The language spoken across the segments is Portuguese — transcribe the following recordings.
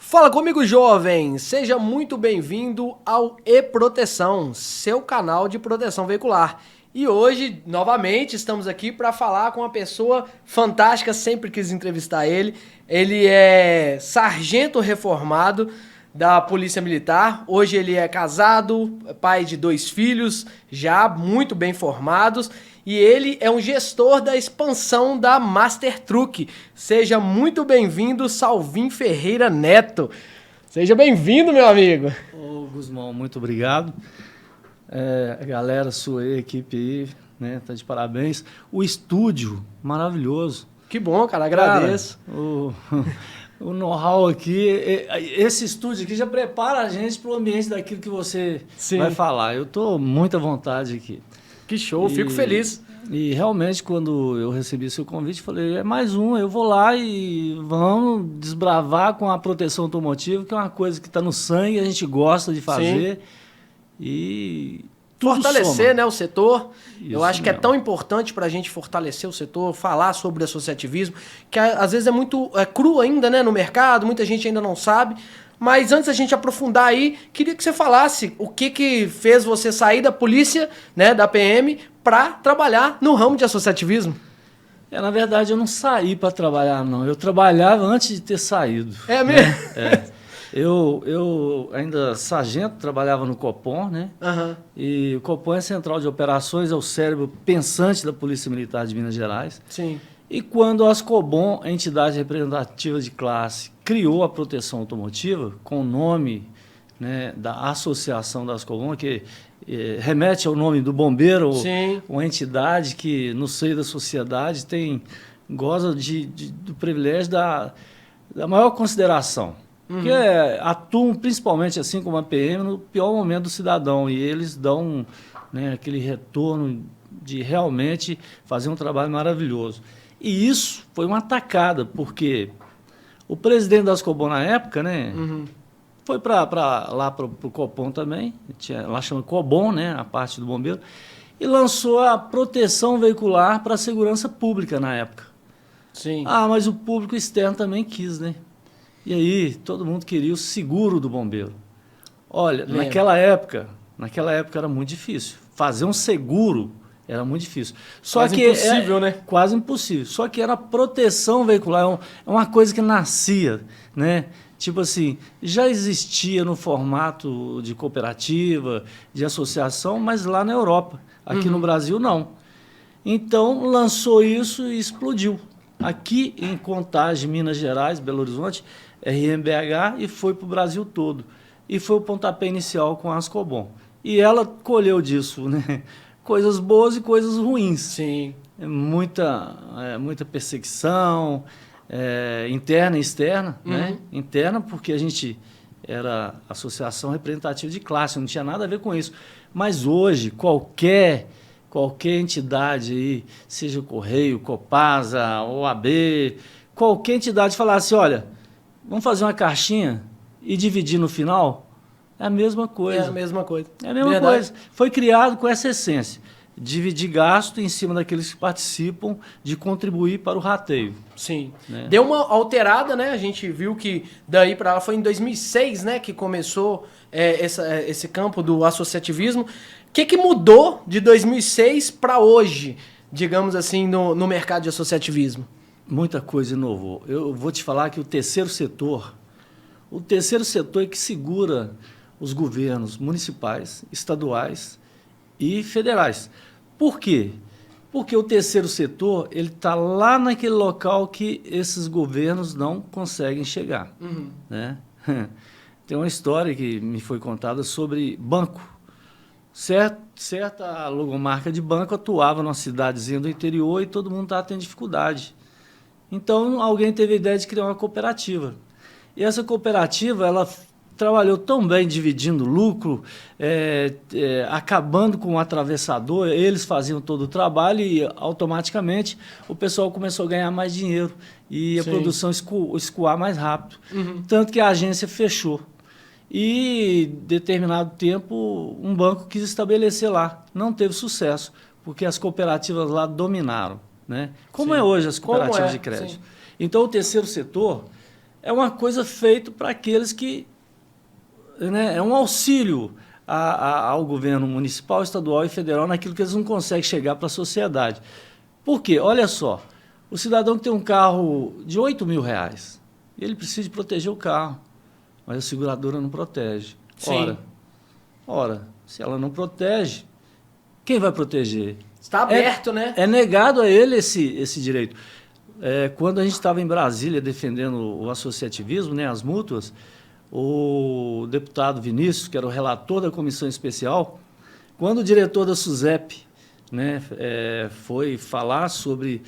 Fala comigo, jovem! Seja muito bem-vindo ao E-Proteção, seu canal de proteção veicular. E hoje, novamente, estamos aqui para falar com uma pessoa fantástica, sempre quis entrevistar ele. Ele é sargento reformado da Polícia Militar. Hoje ele é casado, pai de 2 filhos, já muito bem formados. E ele é um gestor da expansão da Master Truck. Seja muito bem-vindo, Salvin Ferreira Neto. Seja bem-vindo, meu amigo. Ô, Guzmão, muito obrigado. A galera, sua aí, equipe aí, né, tá de parabéns. O estúdio, maravilhoso. Que bom, cara, agradeço. Cara, o know-how aqui, esse estúdio aqui já prepara a gente para o ambiente daquilo que você vai falar. Eu estou muito à vontade aqui. Que show, fico feliz. E realmente, quando eu recebi seu convite, falei, é mais um, eu vou lá e vamos desbravar com a proteção automotiva, que é uma coisa que está no sangue, a gente gosta de fazer. Sim. E fortalecer, né, o setor. Isso eu acho que mesmo. É tão importante para a gente fortalecer o setor, falar sobre associativismo, que às vezes é muito cru ainda, né, no mercado, muita gente ainda não sabe. Mas antes da gente aprofundar aí, queria que você falasse o que fez você sair da polícia, né, da PM, para trabalhar no ramo de associativismo. Na verdade, eu não saí para trabalhar, não. Eu trabalhava antes de ter saído. É mesmo? Né? Eu ainda sargento, trabalhava no Copom, né? Uhum. E o Copom é a central de operações, é o cérebro pensante da Polícia Militar de Minas Gerais. Sim. E quando a Ascobom, a entidade representativa de classe, criou a proteção automotiva, com o nome, né, da associação da Ascobom, que remete ao nome do bombeiro, uma entidade que, no seio da sociedade, goza do privilégio da maior consideração. Porque atuam, principalmente assim como a PM, no pior momento do cidadão. E eles dão, né, aquele retorno de realmente fazer um trabalho maravilhoso. E isso foi uma atacada, porque o presidente da Ascobom na época, né, foi lá para o Copom também, lá chama Cobom, né, a parte do bombeiro, e lançou a proteção veicular para a segurança pública na época. Sim. Mas o público externo também quis, né? E aí todo mundo queria o seguro do bombeiro. Olha, naquela época era muito difícil. Fazer um seguro era muito difícil. Quase impossível, né? Quase impossível. Só que era proteção veicular, é uma coisa que nascia, né? Tipo assim, já existia no formato de cooperativa, de associação, mas lá na Europa. Aqui no Brasil, não. Então, lançou isso e explodiu. Aqui em Contagem, Minas Gerais, Belo Horizonte, RMBH, e foi para o Brasil todo. E foi o pontapé inicial com a Ascobom. E ela colheu disso, né? Coisas boas e coisas ruins. Sim. Muita perseguição, interna e externa. Né? Interna porque a gente era associação representativa de classe, não tinha nada a ver com isso. Mas hoje, qualquer entidade, aí, seja o Correio, Copasa, OAB, qualquer entidade falar assim, olha, vamos fazer uma caixinha e dividir no final... É a mesma coisa. É a mesma coisa. É a mesma coisa. Foi criado com essa essência. Dividir gasto em cima daqueles que participam, de contribuir para o rateio. Sim. Né? Deu uma alterada, né? A gente viu que daí para lá foi em 2006, né? Que começou esse campo do associativismo. O que mudou de 2006 para hoje, digamos assim, no mercado de associativismo? Muita coisa inovou. Eu vou te falar que o terceiro setor é que segura os governos municipais, estaduais e federais. Por quê? Porque o terceiro setor está lá naquele local que esses governos não conseguem chegar. Né? Tem uma história que me foi contada sobre banco. Certa logomarca de banco atuava numa cidadezinha do interior e todo mundo estava tendo dificuldade. Então, alguém teve a ideia de criar uma cooperativa. E essa cooperativa, ela trabalhou tão bem dividindo lucro, acabando com o atravessador, eles faziam todo o trabalho e automaticamente o pessoal começou a ganhar mais dinheiro e a produção escoar mais rápido. Tanto que a agência fechou. E, determinado tempo, um banco quis estabelecer lá. Não teve sucesso, porque as cooperativas lá dominaram. Né? Como é hoje as cooperativas de crédito. Então, o terceiro setor é uma coisa feita para aqueles que... Né, é um auxílio ao governo municipal, estadual e federal naquilo que eles não conseguem chegar para a sociedade. Por quê? Olha só, o cidadão que tem um carro de R$ 8.000, ele precisa de proteger o carro, mas a seguradora não protege. Sim. Ora, se ela não protege, quem vai proteger? Está aberto, né? É negado a ele esse direito. Quando a gente estava em Brasília defendendo o associativismo, né, as mútuas, o deputado Vinícius, que era o relator da comissão especial, quando o diretor da SUSEP, né, foi falar sobre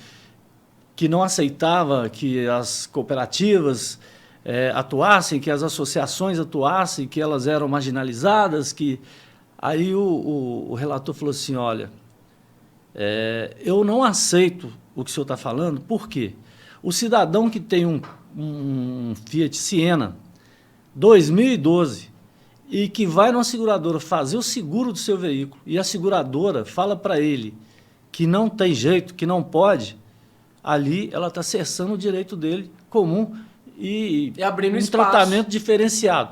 que não aceitava que as cooperativas atuassem, que as associações atuassem, que elas eram marginalizadas, aí o relator falou assim, olha, eu não aceito o que o senhor está falando, por quê? O cidadão que tem um Fiat Siena 2012 e que vai numa seguradora fazer o seguro do seu veículo e a seguradora fala para ele que não tem jeito, que não pode, ali ela está cerçando o direito dele comum e abrindo um espaço. Tratamento diferenciado.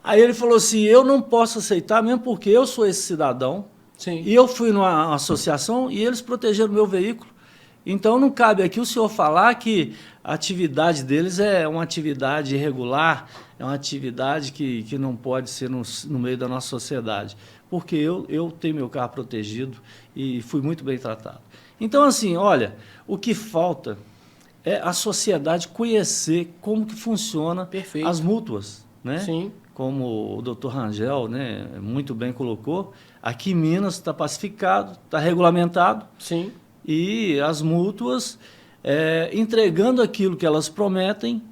Aí ele falou assim, eu não posso aceitar, mesmo porque eu sou esse cidadão. Sim. E eu fui numa associação e eles protegeram o meu veículo. Então, não cabe aqui o senhor falar que a atividade deles é uma atividade irregular, é uma atividade que não pode ser no meio da nossa sociedade. Porque eu tenho meu carro protegido e fui muito bem tratado. Então, assim, olha, o que falta é a sociedade conhecer como que funciona Perfeito. As mútuas, né? Sim. Como o doutor Rangel, né, muito bem colocou, aqui em Minas está pacificado, está regulamentado. Sim. E as mútuas, entregando aquilo que elas prometem,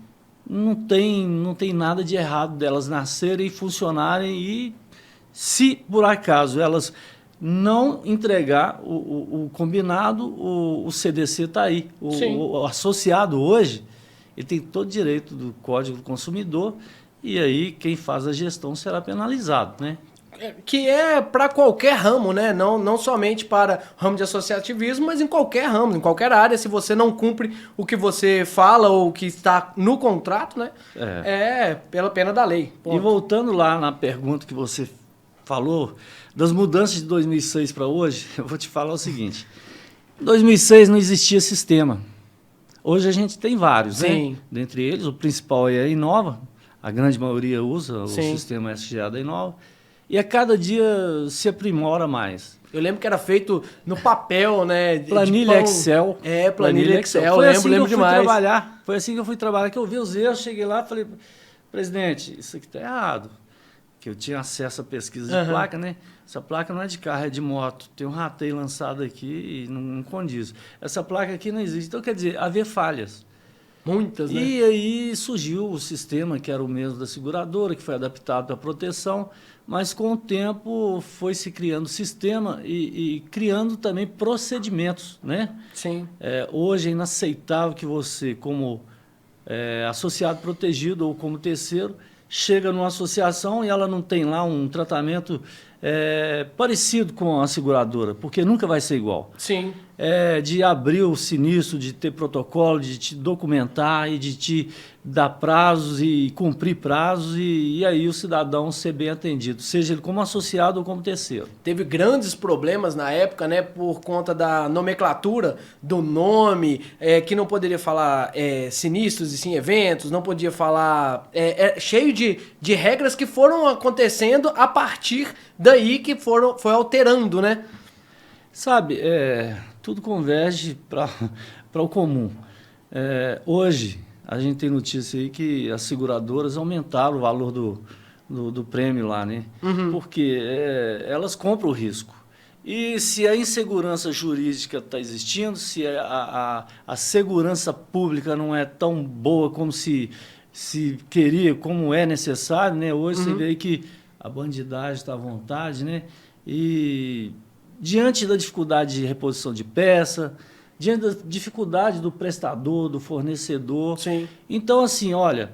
não tem nada de errado delas nascerem e funcionarem. E se, por acaso, elas não entregar o combinado, o CDC está aí. O associado hoje, ele tem todo o direito do Código do Consumidor, e aí quem faz a gestão será penalizado, né? Que é para qualquer ramo, né? Não somente para ramo de associativismo, mas em qualquer ramo, em qualquer área. Se você não cumpre o que você fala ou o que está no contrato, né? É pela pena da lei. Ponto. E voltando lá na pergunta que você falou, das mudanças de 2006 para hoje, eu vou te falar o seguinte. Em 2006 não existia sistema. Hoje a gente tem vários, Sim. né? Dentre eles, o principal é a Inova. A grande maioria usa Sim. o sistema SGA da Inova. E a cada dia se aprimora mais. Eu lembro que era feito no papel, né? Planilha Excel. Planilha Excel. Lembro demais. Trabalhar. Foi assim que eu fui trabalhar, que eu vi os erros, cheguei lá e falei, presidente, isso aqui está errado. Que eu tinha acesso à pesquisa de placa, né? Essa placa não é de carro, é de moto. Tem um rateio lançado aqui e não condiz. Essa placa aqui não existe. Então, quer dizer, havia falhas. Muitas, né? E aí surgiu o sistema, que era o mesmo da seguradora, que foi adaptado para proteção, mas com o tempo foi se criando sistema e criando também procedimentos, né? Sim. Hoje é inaceitável que você, como associado protegido ou como terceiro, chega numa associação e ela não tem lá um tratamento parecido com a seguradora, porque nunca vai ser igual. Sim. De abrir o sinistro, de ter protocolo, de te documentar e de te dar prazos e cumprir prazos e aí o cidadão ser bem atendido, seja ele como associado ou como terceiro. Teve grandes problemas na época, né, por conta da nomenclatura do nome, que não poderia falar sinistros e sim eventos, não podia falar... cheio de regras que foram acontecendo a partir daí que foi alterando, né? Sabe, tudo converge para o comum. Hoje, a gente tem notícia aí que as seguradoras aumentaram o valor do prêmio lá, né? Uhum. Porque elas compram o risco. E se a insegurança jurídica está existindo, se a segurança pública não é tão boa como se queria, como é necessário, né? Hoje você vê aí que a bandidagem está à vontade, né? E diante da dificuldade de reposição de peça, diante da dificuldade do prestador, do fornecedor. Sim. Então, assim, olha,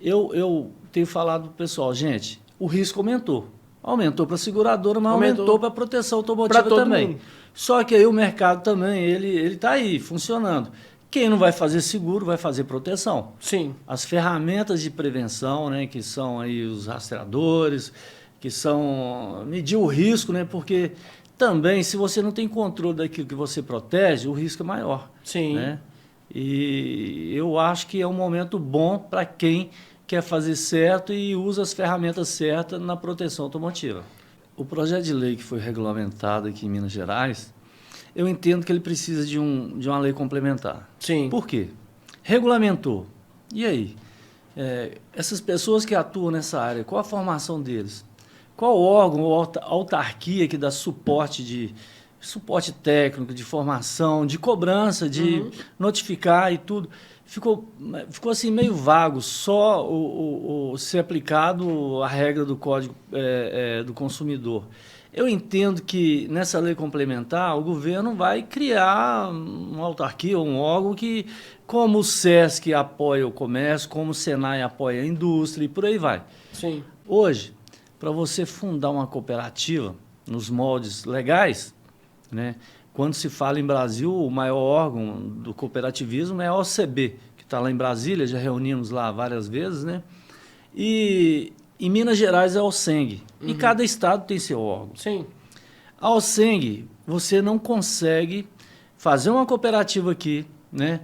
eu tenho falado para o pessoal, gente, o risco aumentou. Aumentou para a seguradora, mas aumentou para a proteção automotiva também. Mundo. Só que aí o mercado também, ele está aí, funcionando. Quem não vai fazer seguro vai fazer proteção. Sim. As ferramentas de prevenção, né, que são aí os rastreadores, que são medir o risco, né, porque também, se você não tem controle daquilo que você protege, o risco é maior. Sim. Né? E eu acho que é um momento bom para quem quer fazer certo e usa as ferramentas certas na proteção automotiva. O projeto de lei que foi regulamentado aqui em Minas Gerais, eu entendo que ele precisa de uma lei complementar. Sim. Por quê? Regulamentou. E aí? Essas pessoas que atuam nessa área, qual a formação deles? Qual órgão ou autarquia que dá suporte técnico, de formação, de cobrança, de notificar e tudo? Ficou assim meio vago, só ser aplicado a regra do Código do Consumidor. Eu entendo que nessa lei complementar o governo vai criar uma autarquia, um órgão que, como o SESC apoia o comércio, como o SENAI apoia a indústria e por aí vai. Sim. Hoje, para você fundar uma cooperativa nos moldes legais, né, quando se fala em Brasil, o maior órgão do cooperativismo é a OCB, que está lá em Brasília, já reunimos lá várias vezes, né? E em Minas Gerais é a OCENG. E cada estado tem seu órgão. Sim. A OCENG, você não consegue fazer uma cooperativa aqui, né?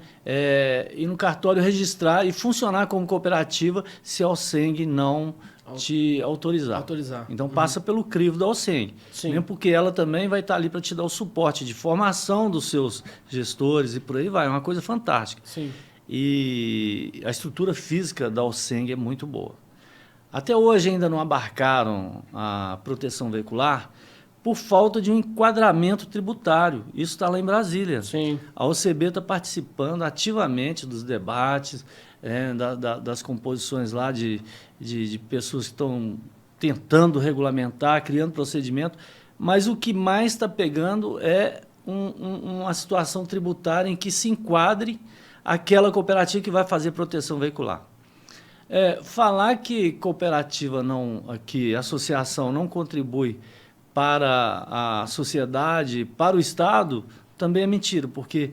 Ir no cartório registrar e funcionar como cooperativa se a OCENG não te autorizar. Então passa pelo crivo da OCENG. Mesmo porque ela também vai estar ali para te dar o suporte de formação dos seus gestores e por aí vai. É uma coisa fantástica. Sim. E a estrutura física da OCENG é muito boa. Até hoje ainda não abarcaram a proteção veicular por falta de um enquadramento tributário. Isso está lá em Brasília. Sim. A OCB está participando ativamente dos debates, das composições lá de pessoas que estão tentando regulamentar, criando procedimento, mas o que mais está pegando é uma situação tributária em que se enquadre aquela cooperativa que vai fazer proteção veicular. Falar que cooperativa que associação não contribui para a sociedade, para o Estado, também é mentira, porque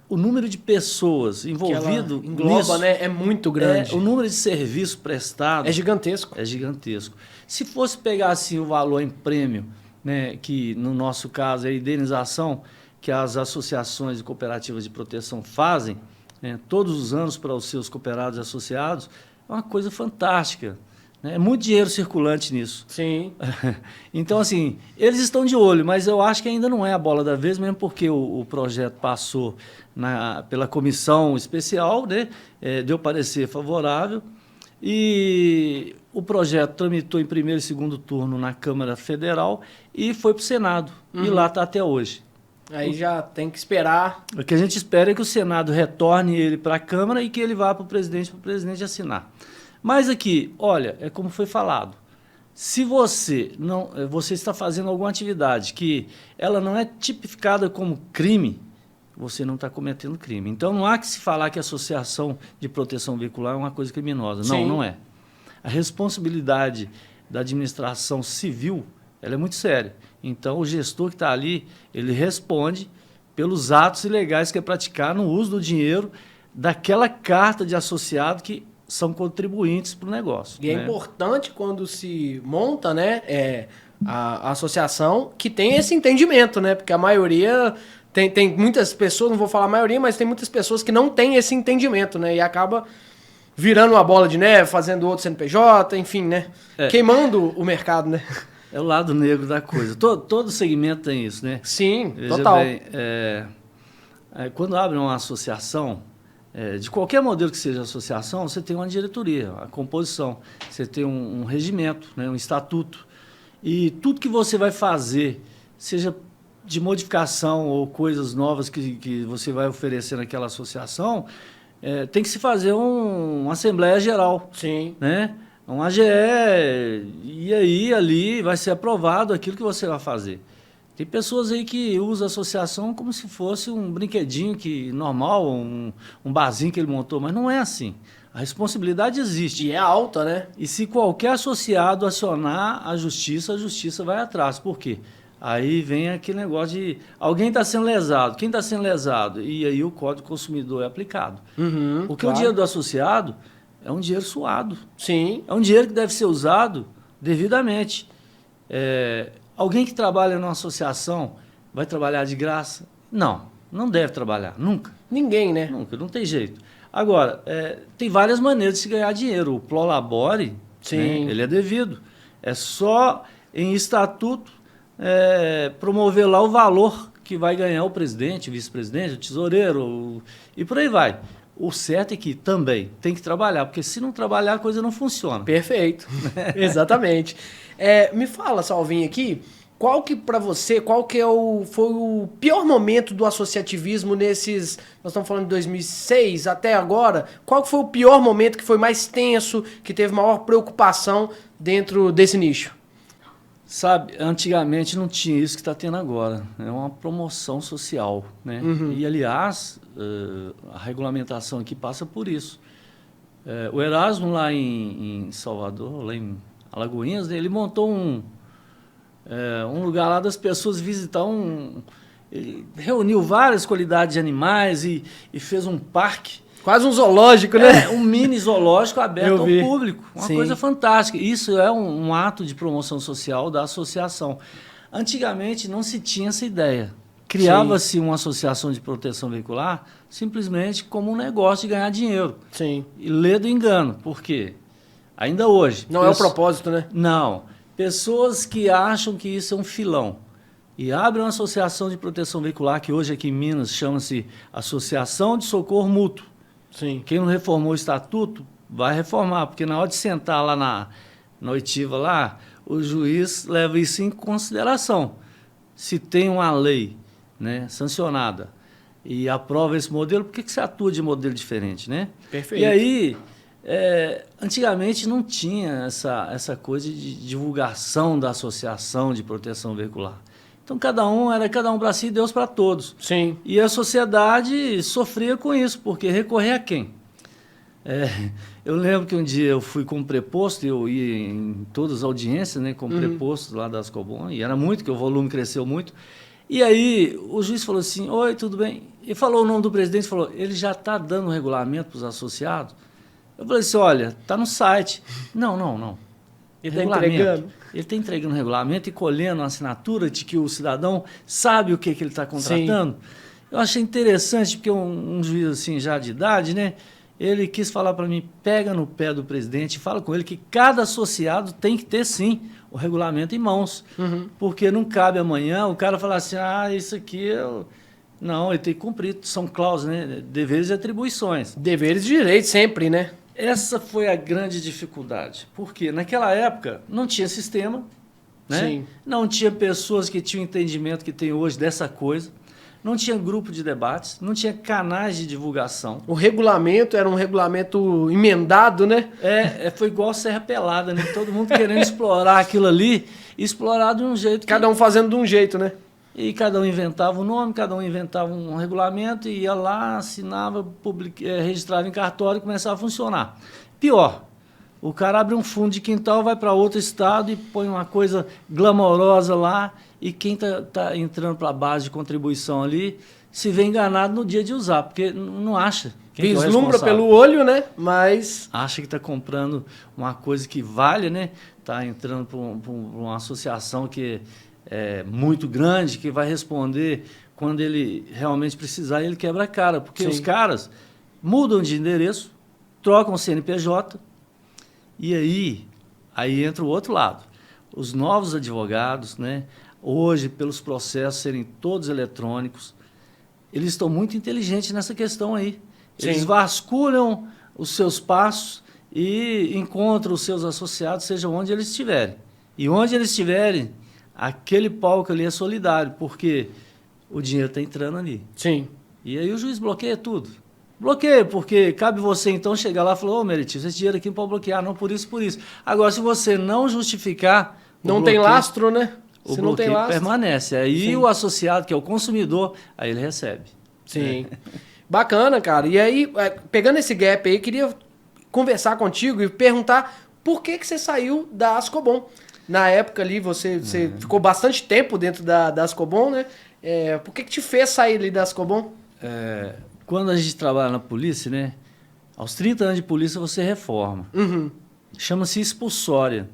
o número de pessoas envolvidas engloba, né, é muito grande. O número de serviços prestados é gigantesco. É gigantesco. Se fosse pegar assim, o valor em prêmio, né, que no nosso caso é a indenização que as associações e cooperativas de proteção fazem, todos os anos para os seus cooperados e associados, é uma coisa fantástica. É muito dinheiro circulante nisso. Sim. Então, assim, eles estão de olho, mas eu acho que ainda não é a bola da vez, mesmo porque o projeto passou pela comissão especial, né? Deu parecer favorável, e o projeto tramitou em primeiro e segundo turno na Câmara Federal e foi para o Senado. E lá está até hoje. Aí já tem que esperar. O que a gente espera é que o Senado retorne ele para a Câmara e que ele vá para o presidente assinar. Mas aqui, olha, é como foi falado. Se você está fazendo alguma atividade que ela não é tipificada como crime, você não está cometendo crime. Então não há que se falar que a associação de proteção veicular é uma coisa criminosa. Não, Sim. não é. A responsabilidade da administração civil, ela é muito séria. Então o gestor que está ali, ele responde pelos atos ilegais que é praticar no uso do dinheiro daquela carta de associado que são contribuintes para o negócio. E é importante quando se monta, né, a associação que tem esse entendimento, né? Porque a maioria tem muitas pessoas, não vou falar a maioria, mas tem muitas pessoas que não têm esse entendimento, né? E acaba virando uma bola de neve, fazendo outro CNPJ, enfim, né? Queimando o mercado, né? É o lado negro da coisa. Todo segmento tem isso, né? Sim, Veja total. Bem, quando abre uma associação, de qualquer modelo que seja associação, você tem uma diretoria, a composição, você tem um regimento, né, um estatuto. E tudo que você vai fazer, seja de modificação ou coisas novas que você vai oferecer naquela associação, tem que se fazer uma Assembleia Geral. Sim. Né? Um AGE, e aí ali vai ser aprovado aquilo que você vai fazer. Tem pessoas aí que usam a associação como se fosse um brinquedinho normal, um barzinho que ele montou, mas não é assim. A responsabilidade existe. E é alta, né? E se qualquer associado acionar a justiça vai atrás. Por quê? Aí vem aquele negócio de alguém está sendo lesado. Quem está sendo lesado? E aí o Código do Consumidor é aplicado. Porque claro. o dinheiro do associado é um dinheiro suado. Sim. É um dinheiro que deve ser usado devidamente. Alguém que trabalha numa associação vai trabalhar de graça? Não deve trabalhar, nunca. Ninguém, né? Nunca, não tem jeito. Agora, tem várias maneiras de se ganhar dinheiro. O prolabore, né, ele é devido. É só em estatuto promover lá o valor que vai ganhar o presidente, o vice-presidente, o tesoureiro e por aí vai. O certo é que também tem que trabalhar, porque se não trabalhar a coisa não funciona. Perfeito, exatamente. Me fala, Salvinho, aqui, qual que para você, foi o pior momento do associativismo nesses, nós estamos falando de 2006 até agora, qual que foi o pior momento que foi mais tenso, que teve maior preocupação dentro desse nicho? Sabe, antigamente não tinha isso que está tendo agora. É uma promoção social, né? E, aliás, a regulamentação aqui passa por isso. O Erasmo, lá em Salvador, lá em Alagoinhas, ele montou um lugar lá das pessoas visitar ele reuniu várias qualidades de animais e fez um parque. Quase um zoológico, né? Um mini zoológico aberto ao público. Uma Sim. coisa fantástica. Isso é um ato de promoção social da associação. Antigamente não se tinha essa ideia. Criava-se uma associação de proteção veicular simplesmente como um negócio de ganhar dinheiro. Sim. E lê do engano. Por quê? Ainda hoje. Não é o propósito, né? Não. Pessoas que acham que isso é um filão e abrem uma associação de proteção veicular, que hoje aqui em Minas chama-se Associação de Socorro Mútuo. Sim. Quem não reformou o estatuto vai reformar, porque na hora de sentar lá na oitiva lá, o juiz leva isso em consideração. Se tem uma lei, né, sancionada e aprova esse modelo, por que você atua de modelo diferente, né? Perfeito. E aí, antigamente não tinha essa coisa de divulgação da associação de proteção veicular. Então, cada um para si e Deus para todos. Sim. E a sociedade sofria com isso, porque recorrer a quem? Eu lembro que um dia eu fui com um preposto, eu ia em todas as audiências, né, com preposto lá das Cobom, e era muito, que o volume cresceu muito. E aí o juiz falou assim: oi, tudo bem? E falou o nome do presidente, falou: ele já está dando regulamento para os associados? Eu falei assim: olha, está no site. Não. Ele está entregando? Ele está entregando o regulamento e colhendo a assinatura de que o cidadão sabe o que ele está contratando. Sim. Eu achei interessante, porque um juiz assim, já de idade, né, ele quis falar para mim: pega no pé do presidente e fala com ele que cada associado tem que ter, sim, o regulamento em mãos. Porque não cabe amanhã o cara falar assim: isso aqui Não, ele tem que cumprir. São cláusulas, né? Deveres e atribuições. Deveres e direitos sempre, né? Essa foi a grande dificuldade, porque naquela época não tinha sistema, né? Sim. Não tinha pessoas que tinham o entendimento que tem hoje dessa coisa, não tinha grupo de debates, não tinha canais de divulgação. O regulamento era um regulamento emendado, né? Foi igual Serra Pelada, né? Todo mundo querendo explorar aquilo ali, explorar de um jeito. Cada um fazendo de um jeito, né? E cada um inventava um nome, cada um inventava um regulamento, e ia lá, assinava, registrava em cartório e começava a funcionar. Pior, o cara abre um fundo de quintal, vai para outro estado e põe uma coisa glamourosa lá, e quem está entrando para a base de contribuição ali se vê enganado no dia de usar, porque não acha. Vislumbra pelo olho, né? Mas acha que está comprando uma coisa que vale, né? Está entrando para uma associação que é muito grande, que vai responder quando ele realmente precisar, e ele quebra a cara, porque Sim. Os caras mudam de endereço, trocam o CNPJ, e aí entra o outro lado. Os novos advogados, né, hoje, pelos processos serem todos eletrônicos, eles estão muito inteligentes nessa questão aí. Eles Sim. vasculham os seus passos e encontram os seus associados, seja onde eles estiverem. E onde eles estiverem, aquele palco ali é solidário, porque o dinheiro está entrando ali. Sim. E aí o juiz bloqueia tudo. Bloqueia, porque cabe você então chegar lá e falar: ô, Meritício, esse dinheiro aqui não pode bloquear, não por isso, por isso. Agora, se você não justificar... Não tem lastro, né? O bloqueio permanece. Aí Sim. O associado, que é o consumidor, aí ele recebe. Sim. Bacana, cara. E aí, pegando esse gap aí, queria conversar contigo e perguntar por que você saiu da Ascobom. Na época ali, você ficou bastante tempo dentro da Ascobom, né? Por que te fez sair ali da Ascobom? Quando a gente trabalha na polícia, né? Aos 30 anos de polícia você reforma. Uhum. Chama-se expulsória.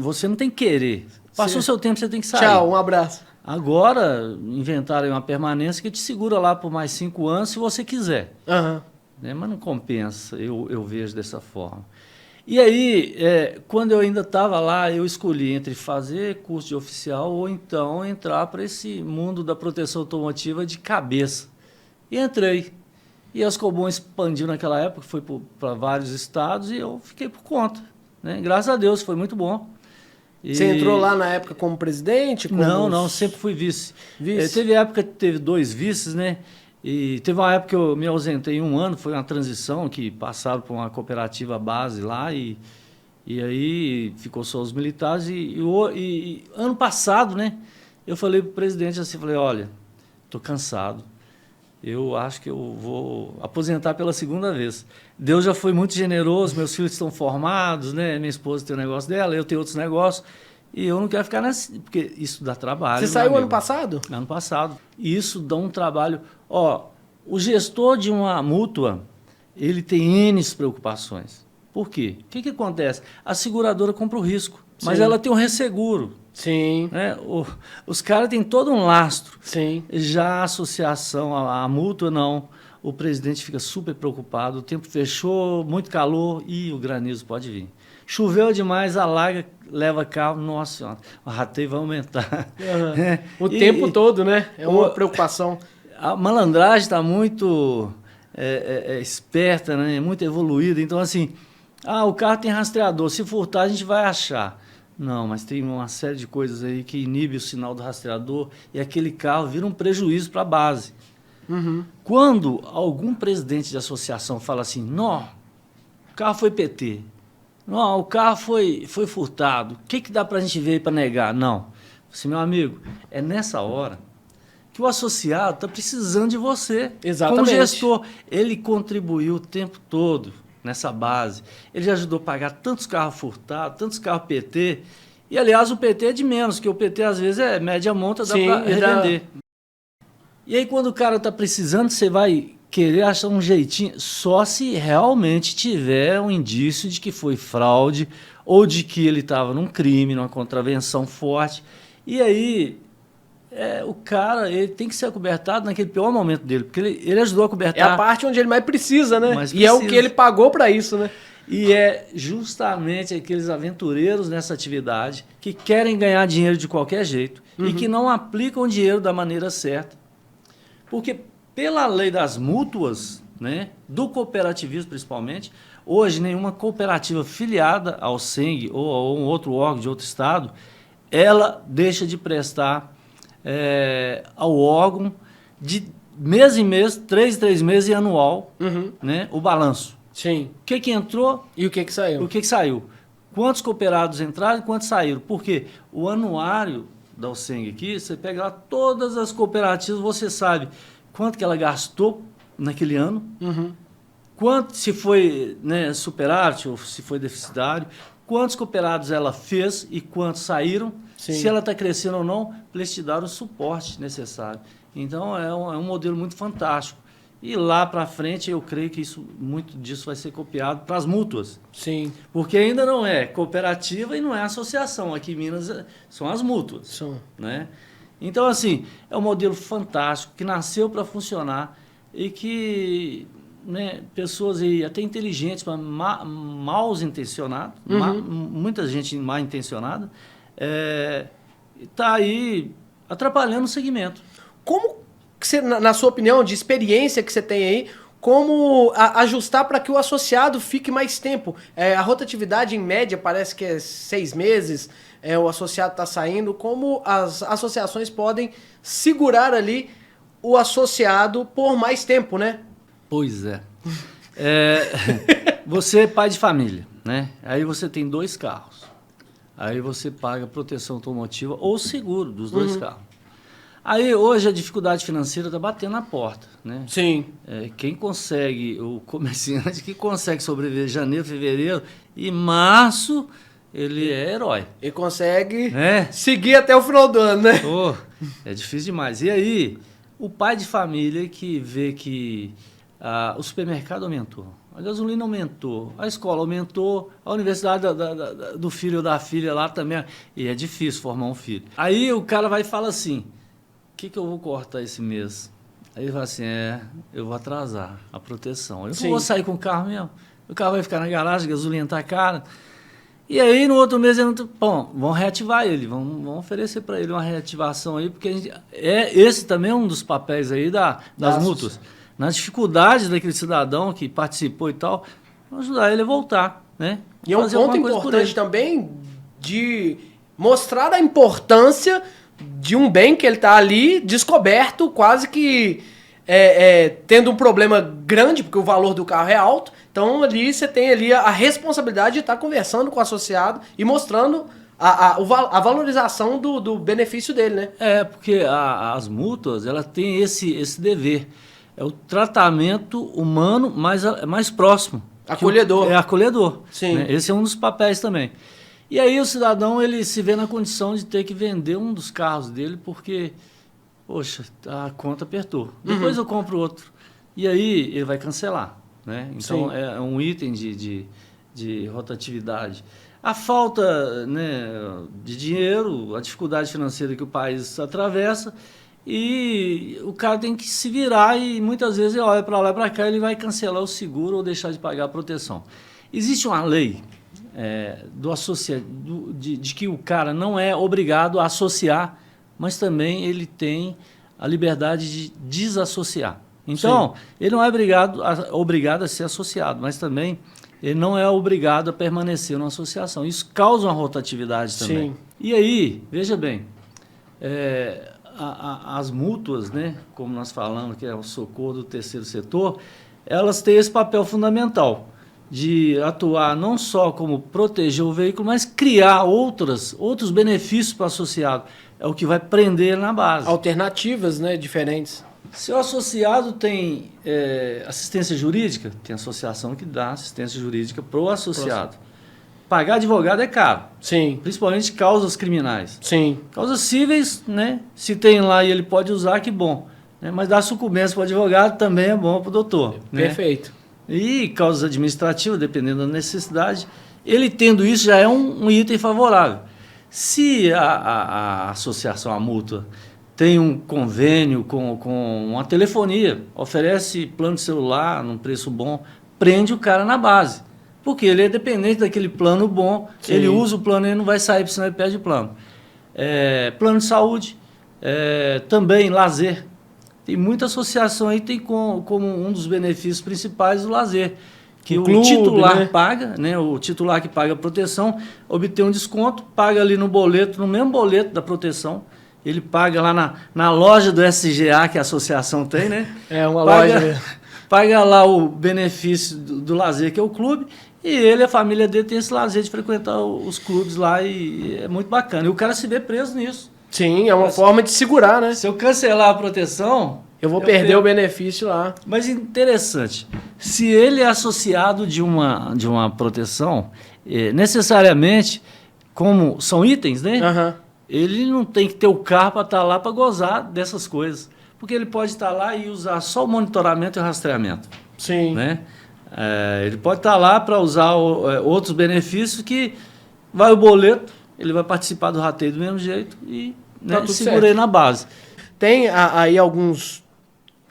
Você não tem que querer. Passou seu tempo, você tem que sair. Tchau, um abraço. Agora, inventaram uma permanência que te segura lá por mais 5 anos, se você quiser. Uhum. Né? Mas não compensa, eu vejo dessa forma. E aí, quando eu ainda estava lá, eu escolhi entre fazer curso de oficial ou então entrar para esse mundo da proteção automotiva de cabeça. E entrei. E a Ascobom expandiu naquela época, foi para vários estados e eu fiquei por conta. Né? Graças a Deus, foi muito bom. Você entrou lá na época como presidente? Não, sempre fui vice. Teve época que teve 2 vices, né? E teve uma época que eu me ausentei 1 ano, foi uma transição que passaram por uma cooperativa base lá e aí ficou só os militares. E ano passado, né? Eu falei para o presidente assim, falei, olha, estou cansado. Eu acho que eu vou aposentar pela 2ª vez. Deus já foi muito generoso, meus filhos estão formados, né? Minha esposa tem o negócio dela, eu tenho outros negócios. E eu não quero ficar nessa, porque isso dá trabalho. Você saiu ano passado? Ano passado. E isso dá um trabalho. O gestor de uma mútua, ele tem N preocupações. Por quê? O que acontece? A seguradora compra o risco, mas ela tem um resseguro. Sim. Né? Os caras têm todo um lastro. Sim. Já a associação, a mútua, não. O presidente fica super preocupado, o tempo fechou, muito calor e o granizo pode vir. Choveu demais, alaga, leva carro, nossa senhora, o rateio vai aumentar. Uhum. O tempo todo, né? É uma preocupação. A malandragem está muito esperta, né? Muito evoluída. Então, assim, o carro tem rastreador, se furtar a gente vai achar. Não, mas tem uma série de coisas aí que inibe o sinal do rastreador e aquele carro vira um prejuízo para a base. Uhum. Quando algum presidente de associação fala assim, não, o carro foi PT, não, o carro foi furtado, o que dá para a gente ver para negar? Não. Assim, meu amigo, é nessa hora que o associado está precisando de você. Exatamente. Como gestor, ele contribuiu o tempo todo nessa base. Ele já ajudou a pagar tantos carros furtados, tantos carros PT. E, aliás, o PT é de menos, que o PT, às vezes, é média monta, dá para revender. E aí, quando o cara está precisando, você vai querer achar um jeitinho, só se realmente tiver um indício de que foi fraude ou de que ele estava num crime, numa contravenção forte. E aí, o cara ele tem que ser acobertado naquele pior momento dele, porque ele ajudou a acobertar. É a parte onde ele mais precisa, né? E é o que ele pagou para isso, né? E é justamente aqueles aventureiros nessa atividade que querem ganhar dinheiro de qualquer jeito e que não aplicam o dinheiro da maneira certa. Porque pela lei das mútuas, né, do cooperativismo principalmente, hoje nenhuma cooperativa filiada ao SENG ou a um outro órgão de outro estado, ela deixa de prestar ao órgão de mês em mês, 3 em 3 meses e anual, né, o balanço. Sim. O que entrou e o que saiu. O que saiu. Quantos cooperados entraram e quantos saíram. Porque o anuário da OSENG aqui, você pega lá todas as cooperativas, você sabe quanto que ela gastou naquele ano, quanto, se foi, né, superávit ou se foi deficitário, quantos cooperados ela fez e quantos saíram, se ela está crescendo ou não, para eles te dar o suporte necessário. Então, é um modelo muito fantástico. E lá para frente, eu creio que muito disso vai ser copiado para as mútuas. Sim. Porque ainda não é cooperativa e não é associação. Aqui em Minas são as mútuas. São. Né? Então, assim, é um modelo fantástico que nasceu para funcionar e que, né, pessoas aí, até inteligentes, mas mal intencionadas, muita gente mal intencionada, está aí atrapalhando o segmento. Como que você, na sua opinião, de experiência que você tem aí, como ajustar para que o associado fique mais tempo? A rotatividade, em média, parece que é 6 meses, o associado está saindo. Como as associações podem segurar ali o associado por mais tempo, né? Pois é. Você é pai de família, né? Aí você tem 2 carros. Aí você paga proteção automotiva ou seguro dos 2 carros. Aí, hoje, a dificuldade financeira está batendo na porta, né? Sim. Quem consegue, o comerciante que consegue sobreviver janeiro, fevereiro e março, ele é herói. Ele consegue É. seguir até o final do ano, né? Oh, é difícil demais. E aí, o pai de família que vê que o supermercado aumentou, a gasolina aumentou, a escola aumentou, a universidade do filho ou da filha lá também. E é difícil formar um filho. Aí o cara vai e fala assim, o que eu vou cortar esse mês? Aí ele fala assim, eu vou atrasar a proteção. Eu não vou sair com o carro mesmo. O carro vai ficar na garagem, a gasolina está cara. E aí, no outro mês, bom, vão reativar ele, vão oferecer para ele uma reativação aí, porque esse também é um dos papéis aí das multas. Nas dificuldades daquele cidadão que participou e tal, vamos ajudar ele a voltar, né? E é um ponto importante também de mostrar a importância de um bem que ele está ali descoberto, quase que tendo um problema grande, porque o valor do carro é alto. Então ali você tem ali a responsabilidade de estar conversando com o associado e mostrando a valorização do benefício dele, né? Porque as multas, ela tem esse dever. É o tratamento humano mais próximo. Acolhedor. É acolhedor. Sim. Né? Esse é um dos papéis também. E aí o cidadão, ele se vê na condição de ter que vender um dos carros dele porque, poxa, a conta apertou. Depois eu compro outro. E aí ele vai cancelar. Né? Então, é um item de rotatividade. A falta, né, de dinheiro, a dificuldade financeira que o país atravessa, e o cara tem que se virar e muitas vezes ele olha para lá e para cá, ele vai cancelar o seguro ou deixar de pagar a proteção. Existe uma lei de que o cara não é obrigado a associar, mas também ele tem a liberdade de desassociar. Então, ele não é obrigado a ser associado, mas também ele não é obrigado a permanecer numa associação. Isso causa uma rotatividade também. Sim. E aí, veja bem, as mútuas, né, como nós falamos, que é o socorro do terceiro setor, elas têm esse papel fundamental de atuar não só como proteger o veículo, mas criar outros benefícios para o associado. É o que vai prender ele na base. Alternativas, né, diferentes. Se o associado tem assistência jurídica, tem associação que dá assistência jurídica para o associado. Pagar advogado é caro. Sim. Principalmente causas criminais. Sim. Causas cíveis, né? Se tem lá e ele pode usar, que bom. Né? Mas dar sucumbência para o advogado também é bom para o doutor. Perfeito. Né? E causas administrativas, dependendo da necessidade, ele tendo isso já é um item favorável. Se a associação, a mútua, tem um convênio com uma telefonia, oferece plano de celular num preço bom, prende o cara na base. Porque ele é dependente daquele plano bom, ele usa o plano e ele não vai sair, senão ele perde o plano. Plano de saúde, também lazer. Tem muita associação aí, tem como um dos benefícios principais o lazer. Que o titular, né, paga, né, o titular que paga a proteção, obtém um desconto, paga ali no boleto, no mesmo boleto da proteção. Ele paga lá na loja do SGA, que a associação tem, né? É uma loja mesmo. Paga lá o benefício do lazer, que é o clube, e ele, a família dele, tem esse lazer de frequentar os clubes lá, e é muito bacana. E o cara se vê preso nisso. Sim, é uma forma de segurar, né? Se eu cancelar a proteção... Eu vou perder o benefício lá. Mas interessante, se ele é associado de uma proteção, necessariamente, como são itens, né? Ele não tem que ter o carro para estar lá para gozar dessas coisas. Porque ele pode estar lá e usar só o monitoramento e o rastreamento. Sim. Né? Ele pode estar lá para usar outros benefícios que vai o boleto, ele vai participar do rateio do mesmo jeito e segura ele na base. Tem aí alguns...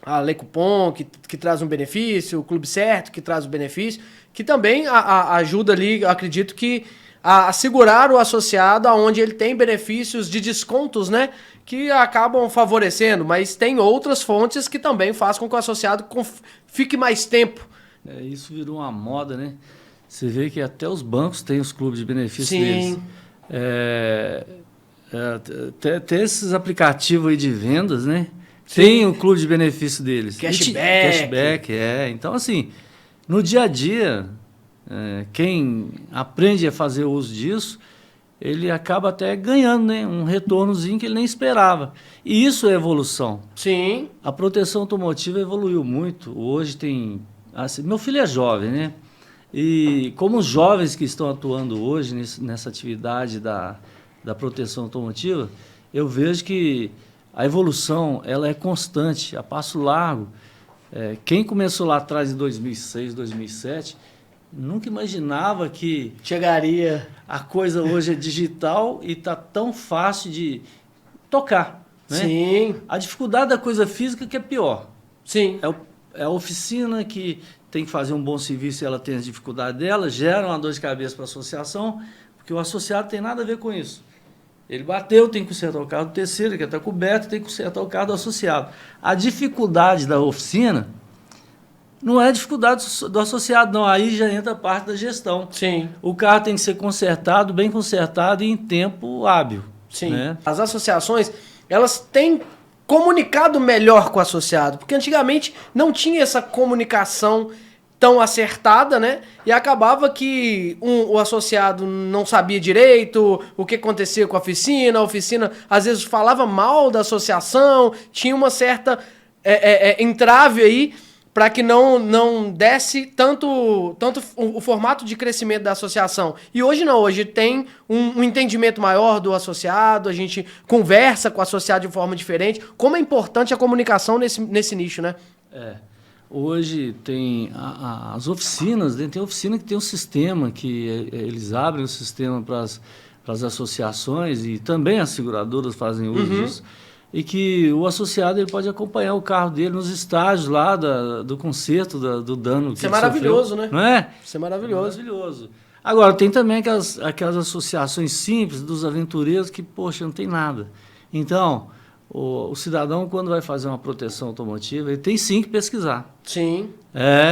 A Lei Cupom, que traz um benefício, o Clube Certo, que traz o benefício, que também ajuda ali, acredito que, a segurar o associado aonde ele tem benefícios de descontos, né? Que acabam favorecendo, mas tem outras fontes que também fazem com que o associado fique mais tempo. Isso virou uma moda, né? Você vê que até os bancos têm os clubes de benefícios deles. Tem esses aplicativos aí de vendas, né? Tem o clube de benefício deles. Cashback. Então, assim, no dia a dia, quem aprende a fazer uso disso, ele acaba até ganhando, né, um retornozinho que ele nem esperava. E isso é evolução. Sim. A proteção automotiva evoluiu muito. Hoje tem... Assim, meu filho é jovem, né? E como os jovens que estão atuando hoje nessa atividade da proteção automotiva, eu vejo que a evolução ela é constante, a passo largo. Quem começou lá atrás em 2006, 2007, nunca imaginava que chegaria. A coisa hoje é digital e está tão fácil de tocar. Né? Sim. A dificuldade da coisa física que é pior. Sim. É a oficina que tem que fazer um bom serviço e ela tem as dificuldades dela, gera uma dor de cabeça para a associação, porque o associado tem nada a ver com isso. Ele bateu, tem que consertar o carro do terceiro, que está coberto, tem que consertar o carro do associado. A dificuldade da oficina não é dificuldade do associado, não. Aí já entra a parte da gestão. Sim. O carro tem que ser consertado, bem consertado e em tempo hábil. Sim. Né? As associações, elas têm comunicado melhor com o associado, porque antigamente não tinha essa comunicação tão acertada, né? E acabava que o associado não sabia direito o que acontecia com a oficina às vezes falava mal da associação, tinha uma certa entrave aí para que não desse tanto o formato de crescimento da associação. E hoje não, hoje tem um entendimento maior do associado, a gente conversa com o associado de forma diferente. Como é importante a comunicação nesse nicho, né? Hoje tem as oficinas, tem oficina que tem um sistema, que eles abrem o sistema para as associações e também as seguradoras fazem uso disso. E que o associado ele pode acompanhar o carro dele nos estágios lá do conserto do dano que Isso é maravilhoso, sofreu, né? Não é? Isso é maravilhoso. Maravilhoso. Agora, tem também aquelas associações simples dos aventureiros que, poxa, não tem nada. Então, o cidadão, quando vai fazer uma proteção automotiva, ele tem sim que pesquisar. Sim.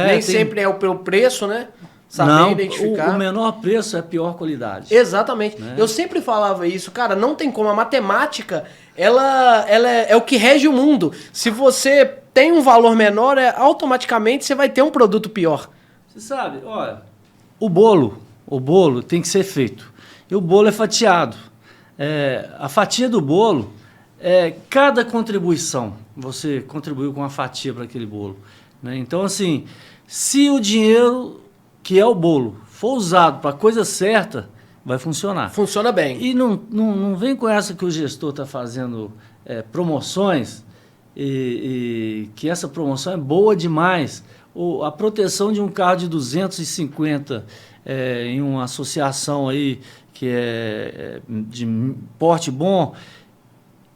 Nem sempre é pelo preço, né? Saber identificar. O menor preço é a pior qualidade. Exatamente. Né? Eu sempre falava isso, cara, não tem como. A matemática, ela é o que rege o mundo. Se você tem um valor menor, automaticamente você vai ter um produto pior. Você sabe, olha, o bolo tem que ser feito. E o bolo é fatiado. A fatia do bolo, cada contribuição, você contribuiu com uma fatia para aquele bolo. Né? Então, assim, se o dinheiro que é o bolo for usado para a coisa certa, vai funcionar. Funciona bem. E não vem com essa que o gestor está fazendo promoções e que essa promoção é boa demais. A proteção de um carro de 250 em uma associação aí que é de porte bom,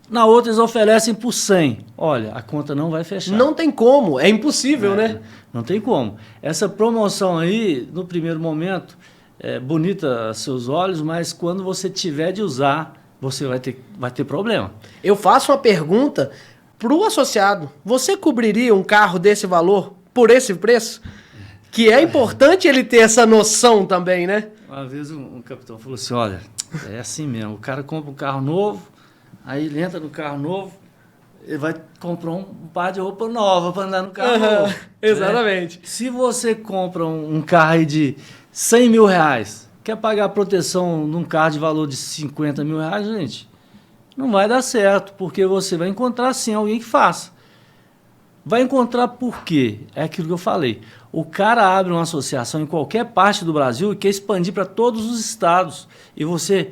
na outra eles oferecem por 100. Olha, a conta não vai fechar. Não tem como, é impossível, né? Não tem como. Essa promoção aí, no primeiro momento, é bonita aos seus olhos, mas quando você tiver de usar, você vai ter problema. Eu faço uma pergunta pro associado. Você cobriria um carro desse valor por esse preço? Que é importante ele ter essa noção também, né? Uma vez um capitão falou assim, olha, é assim mesmo, o cara compra um carro novo, aí ele entra no carro novo, ele vai comprar um par de roupa nova para andar no carro novo. Exatamente. Né? Se você compra um carro aí de 100 mil reais, quer pagar a proteção num carro de valor de 50 mil reais, gente, não vai dar certo, porque você vai encontrar sim alguém que faça. Vai encontrar por quê? É aquilo que eu falei. O cara abre uma associação em qualquer parte do Brasil e quer expandir para todos os estados. E você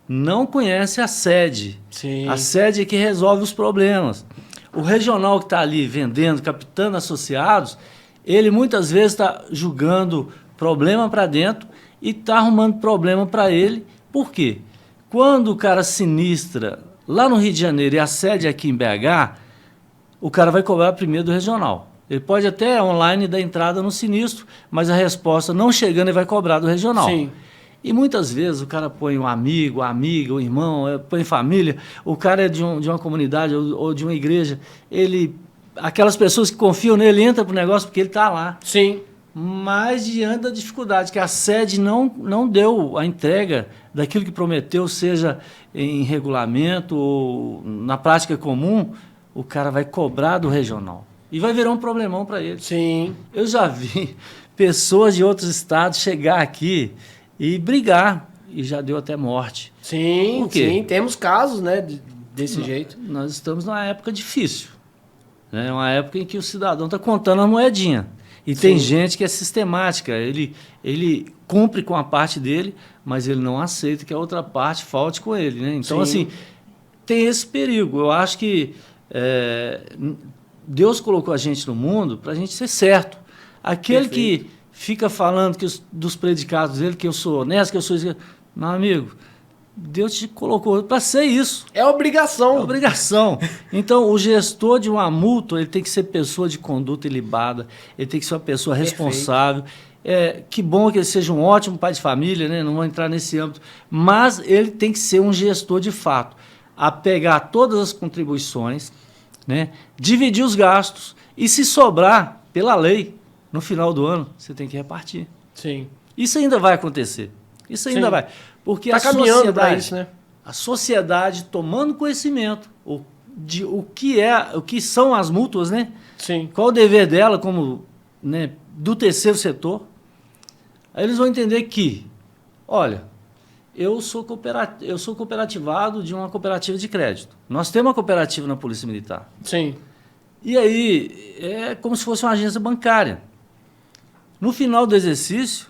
não conhece a sede. Sim. A sede é que resolve os problemas. O regional que está ali vendendo, captando associados, ele muitas vezes está julgando problema para dentro e está arrumando problema para ele. Por quê? Quando o cara sinistra lá no Rio de Janeiro e a sede é aqui em BH, o cara vai cobrar primeiro do regional. Ele pode até online dar entrada no sinistro, mas a resposta não chegando, ele vai cobrar do regional. Sim. E muitas vezes o cara põe um amigo, a amiga, o irmão, põe família, o cara é de uma comunidade ou de uma igreja, aquelas pessoas que confiam nele entram para o negócio porque ele está lá. Sim. Mas diante da dificuldade, que a sede não deu a entrega daquilo que prometeu, seja em regulamento ou na prática comum, o cara vai cobrar do regional. E vai virar um problemão para ele. Sim. Eu já vi pessoas de outros estados chegar aqui e brigar, e já deu até morte. Sim, sim, temos casos, né, desse jeito. Nós estamos numa época difícil. né? É uma época em que o cidadão está contando a moedinha. E tem gente que é sistemática, ele cumpre com a parte dele, mas ele não aceita que a outra parte falte com ele, né? Então, assim, tem esse perigo. Eu acho que Deus colocou a gente no mundo para a gente ser certo. Aquele que fica falando dos predicados dele, que eu sou honesto, que eu sou... Meu amigo, Deus te colocou para ser isso. É obrigação. É obrigação. Então, o gestor de uma mútua, ele tem que ser pessoa de conduta ilibada, ele tem que ser uma pessoa responsável. Que bom que ele seja um ótimo pai de família, né? Não vou entrar nesse âmbito, mas ele tem que ser um gestor de fato, a pegar todas as contribuições, né? Dividir os gastos e, se sobrar, pela lei, no final do ano, você tem que repartir. Sim. Isso ainda vai acontecer. Isso ainda vai. Porque tá caminhando para isso, né? A sociedade tomando conhecimento de o que são as mútuas, né? Sim. Qual o dever dela como, né, do terceiro setor. Aí eles vão entender que, olha, eu sou cooperativado de uma cooperativa de crédito. Nós temos uma cooperativa na Polícia Militar. Sim. E aí é como se fosse uma agência bancária. No final do exercício,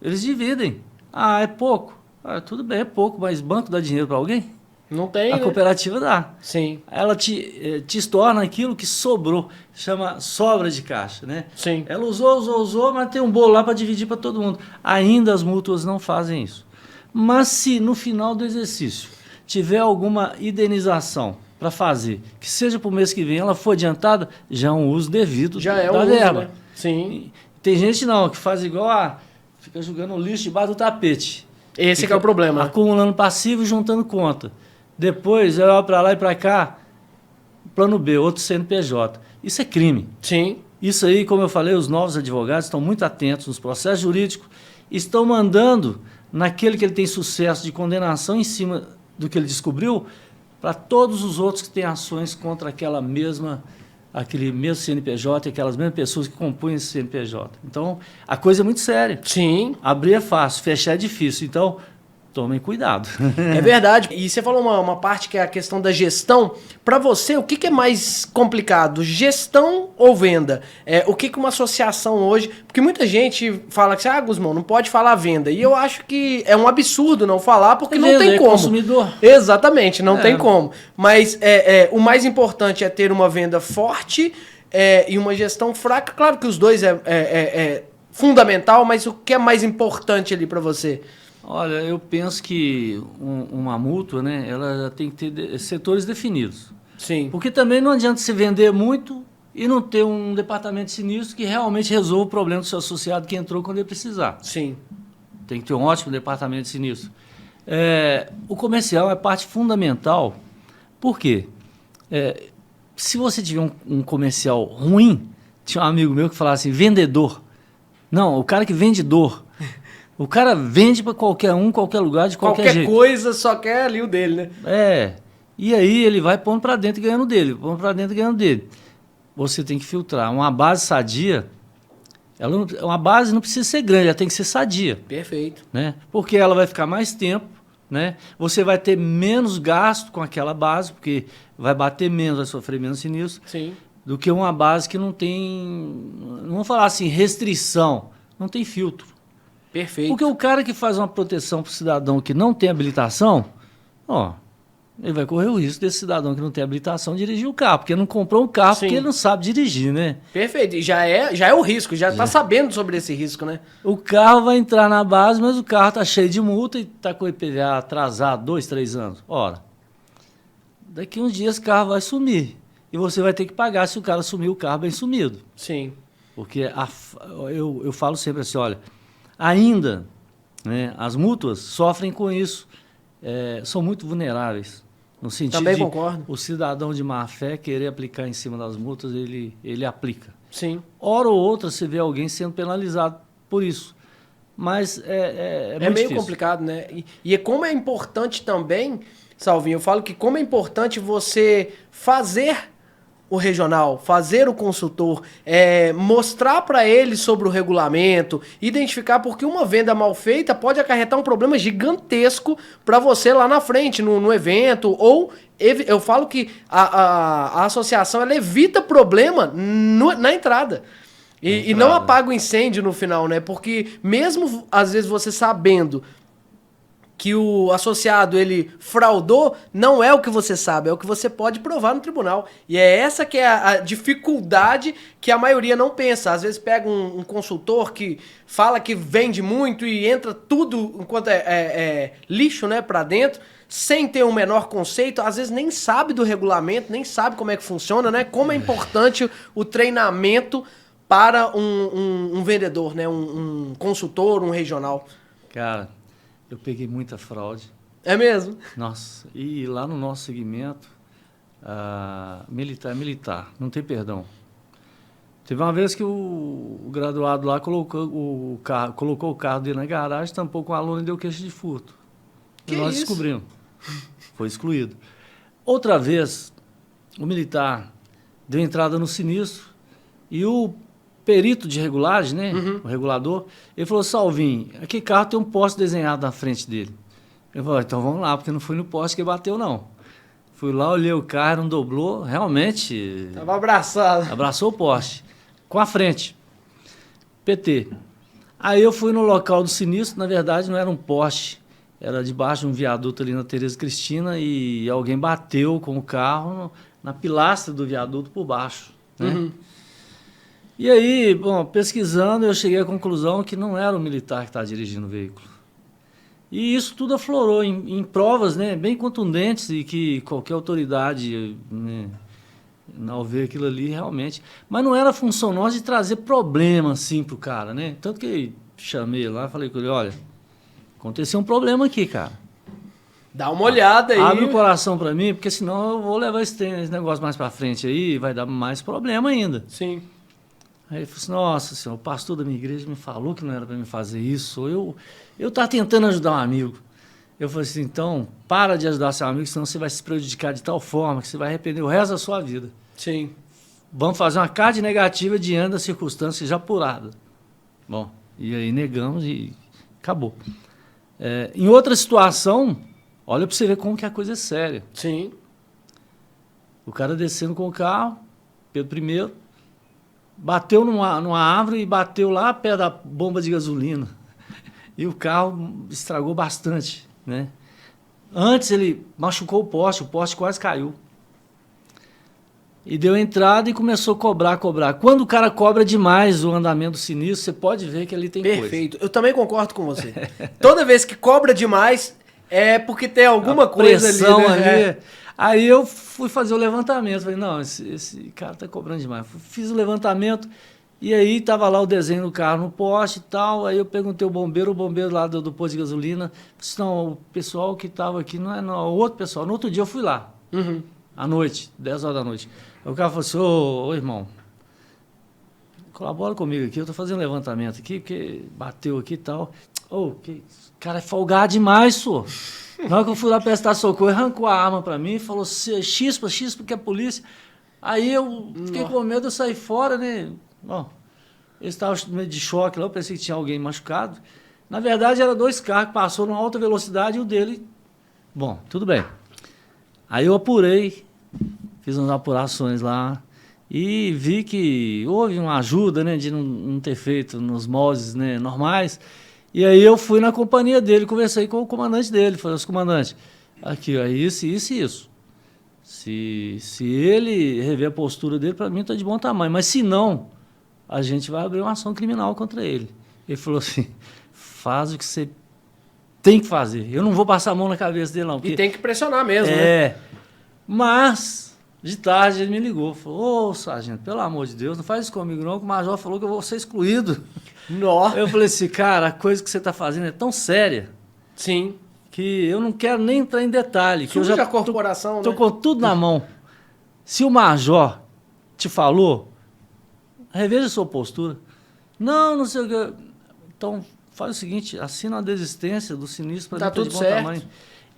eles dividem. Ah, é pouco. Ah, tudo bem, é pouco, mas banco dá dinheiro para alguém? Não tem, A cooperativa dá. Sim. Ela te estorna aquilo que sobrou, chama sobra de caixa, né? Sim. Ela usou, mas tem um bolo lá para dividir para todo mundo. Ainda as mútuas não fazem isso. Mas se no final do exercício tiver alguma indenização para fazer, que seja para o mês que vem, ela for adiantada, já é um uso devido da verba. Né? Sim. Tem gente não, que faz igual fica jogando lixo debaixo do tapete. Esse que é o problema. Acumulando passivo e juntando conta. Depois, eu olho para lá e para cá, plano B, outro CNPJ. Isso é crime. Sim. Isso aí, como eu falei, os novos advogados estão muito atentos nos processos jurídicos, estão mandando naquele que ele tem sucesso de condenação em cima do que ele descobriu, para todos os outros que têm ações contra aquele mesmo CNPJ e aquelas mesmas pessoas que compunham esse CNPJ. Então, a coisa é muito séria. Sim. Abrir é fácil, fechar é difícil. Então, tomem cuidado. É verdade. E você falou uma parte que é a questão da gestão. Para você, o que é mais complicado? Gestão ou venda? O que uma associação hoje... Porque muita gente fala que, Guzmão, não pode falar venda. E eu acho que é um absurdo não falar, porque não tem como. Consumidor. Exatamente, não tem como. Mas o mais importante é ter uma venda forte e uma gestão fraca. Claro que os dois é fundamental, mas o que é mais importante ali para você? Olha, eu penso que uma mútua, né, ela tem que ter setores definidos. Sim. Porque também não adianta se vender muito e não ter um departamento de sinistro que realmente resolva o problema do seu associado que entrou quando ele precisar. Sim. Tem que ter um ótimo departamento de sinistro. O comercial é parte fundamental. Por quê? Se você tiver um comercial ruim, tinha um amigo meu que falava assim, vendedor. Não, o cara que vende dor. O cara vende para qualquer um, qualquer lugar, de qualquer jeito. Qualquer coisa, só quer ali o dele, né? E aí ele vai pondo para dentro e ganhando dele, pondo para dentro e ganhando dele. Você tem que filtrar. Uma base sadia, uma base não precisa ser grande, ela tem que ser sadia. Perfeito. Né? Porque ela vai ficar mais tempo, né? Você vai ter menos gasto com aquela base, porque vai bater menos, vai sofrer menos sinistro. Sim. Do que uma base que não tem, não vamos falar assim, restrição, não tem filtro. Perfeito. Porque o cara que faz uma proteção para o cidadão que não tem habilitação, ele vai correr o risco desse cidadão que não tem habilitação dirigir o carro, porque não comprou um carro porque ele não sabe dirigir, né? Perfeito. E já é o risco, já está sabendo sobre esse risco, né? O carro vai entrar na base, mas o carro está cheio de multa e está com o IPVA atrasado 2, 3 anos. Ora, daqui uns dias o carro vai sumir. E você vai ter que pagar se o cara sumir o carro bem sumido. Sim. Porque eu falo sempre assim, olha, ainda, né, as mútuas sofrem com isso, são muito vulneráveis, no sentido Também de concordo. O cidadão de má fé querer aplicar em cima das multas, ele aplica. Sim. Hora ou outra você vê alguém sendo penalizado por isso, mas é muito meio difícil. complicado, né? E como é importante também, Salvinho, eu falo que como é importante você fazer o regional, fazer o consultor, mostrar para ele sobre o regulamento, identificar, porque uma venda mal feita pode acarretar um problema gigantesco para você lá na frente, no evento, ou eu falo que a associação ela evita problema na entrada. E não apaga o incêndio no final, né? Porque mesmo, às vezes, você sabendo que o associado ele fraudou, não é o que você sabe, é o que você pode provar no tribunal. E é essa que é a dificuldade que a maioria não pensa. Às vezes pega um consultor que fala que vende muito e entra tudo enquanto é lixo, né, pra dentro, sem ter um menor conceito, às vezes nem sabe do regulamento, nem sabe como é que funciona, né? Como é importante o treinamento para um vendedor, né? Um consultor, um regional. Cara, eu peguei muita fraude. É mesmo? Nossa, e lá no nosso segmento, militar, não tem perdão. Teve uma vez que o graduado lá colocou o carro dele na garagem, tampou com o aluno e deu queixa de furto. E nós descobrimos. Foi excluído. Outra vez, o militar deu entrada no sinistro e o perito de regulagem, né, o regulador, ele falou: Salvinho, aquele carro tem um poste desenhado na frente dele. Eu falei: então vamos lá, porque não foi no poste que bateu, não. Fui lá, olhei o carro, não dobrou, realmente... Tava abraçado. Abraçou o poste, com a frente. PT. Aí eu fui no local do sinistro, na verdade não era um poste, era debaixo de um viaduto ali na Tereza Cristina e alguém bateu com o carro na pilastra do viaduto por baixo, né? E aí, bom, pesquisando, eu cheguei à conclusão que não era o militar que estava dirigindo o veículo. E isso tudo aflorou em provas, né, bem contundentes e que qualquer autoridade, né, ao ver aquilo ali, realmente... Mas não era função nossa de trazer problema, assim, para o cara, né? Tanto que chamei lá e falei com ele: olha, aconteceu um problema aqui, cara. Dá uma olhada aí. Abre o coração para mim, porque senão eu vou levar esse negócio mais para frente aí e vai dar mais problema ainda. Sim. Aí ele falou assim: nossa senhora, o pastor da minha igreja me falou que não era para me fazer isso. Eu estava tentando ajudar um amigo. Eu falei assim: então, para de ajudar seu amigo, senão você vai se prejudicar de tal forma que você vai arrepender o resto da sua vida. Sim. Vamos fazer uma carta negativa diante da circunstância já apurada. Bom, e aí negamos e acabou. Em outra situação, olha para você ver como que a coisa é séria. Sim. O cara descendo com o carro, Pedro I, bateu numa árvore e bateu lá perto da bomba de gasolina. E o carro estragou bastante, né? Antes ele machucou o poste quase caiu. E deu entrada e começou a cobrar. Quando o cara cobra demais o andamento do sinistro, você pode ver que ali tem coisa. Perfeito. Eu também concordo com você. Toda vez que cobra demais, é porque tem alguma coisa ali, né? Aí eu fui fazer o levantamento. Falei: não, esse cara tá cobrando demais. Fiz o levantamento e aí estava lá o desenho do carro no poste e tal. Aí eu perguntei ao bombeiro, o bombeiro lá do posto de gasolina disse: não, o pessoal que estava aqui não é não, o outro pessoal. No outro dia eu fui lá, à noite, 10 horas da noite. Aí o cara falou assim: ô irmão, colabora comigo aqui, eu tô fazendo levantamento aqui, porque bateu aqui e tal. Cara, é folgado demais, senhor. Na hora que eu fui lá prestar socorro, arrancou a arma pra mim e falou: chispa, porque é a polícia. Aí eu fiquei com medo, eu saí fora, né? Bom, eles estavam meio de choque lá, eu pensei que tinha alguém machucado. Na verdade, eram 2 carros que passaram numa alta velocidade e o dele... Bom, tudo bem. Aí eu apurei, fiz umas apurações lá e vi que houve uma ajuda, né, de não ter feito nos moldes, né, normais. E aí eu fui na companhia dele, conversei com o comandante dele, falei assim: comandante, aqui, ó, isso. Se ele rever a postura dele, para mim está de bom tamanho, mas se não, a gente vai abrir uma ação criminal contra ele. Ele falou assim: faz o que você tem que fazer, eu não vou passar a mão na cabeça dele, não. Porque, e tem que pressionar mesmo, né? Mas, de tarde, ele me ligou, falou: ô, sargento, pelo amor de Deus, não faz isso comigo não, que o major falou que eu vou ser excluído. Nossa. Eu falei assim: cara, a coisa que você está fazendo é tão séria. Sim. Que eu não quero nem entrar em detalhe. Que eu já a corporação, tô né? com tudo na mão. Se o major te falou, reveja sua postura. Não sei o que. Então, faz o seguinte: assina a desistência do sinistro para tá tudo de bom certo. tamanho.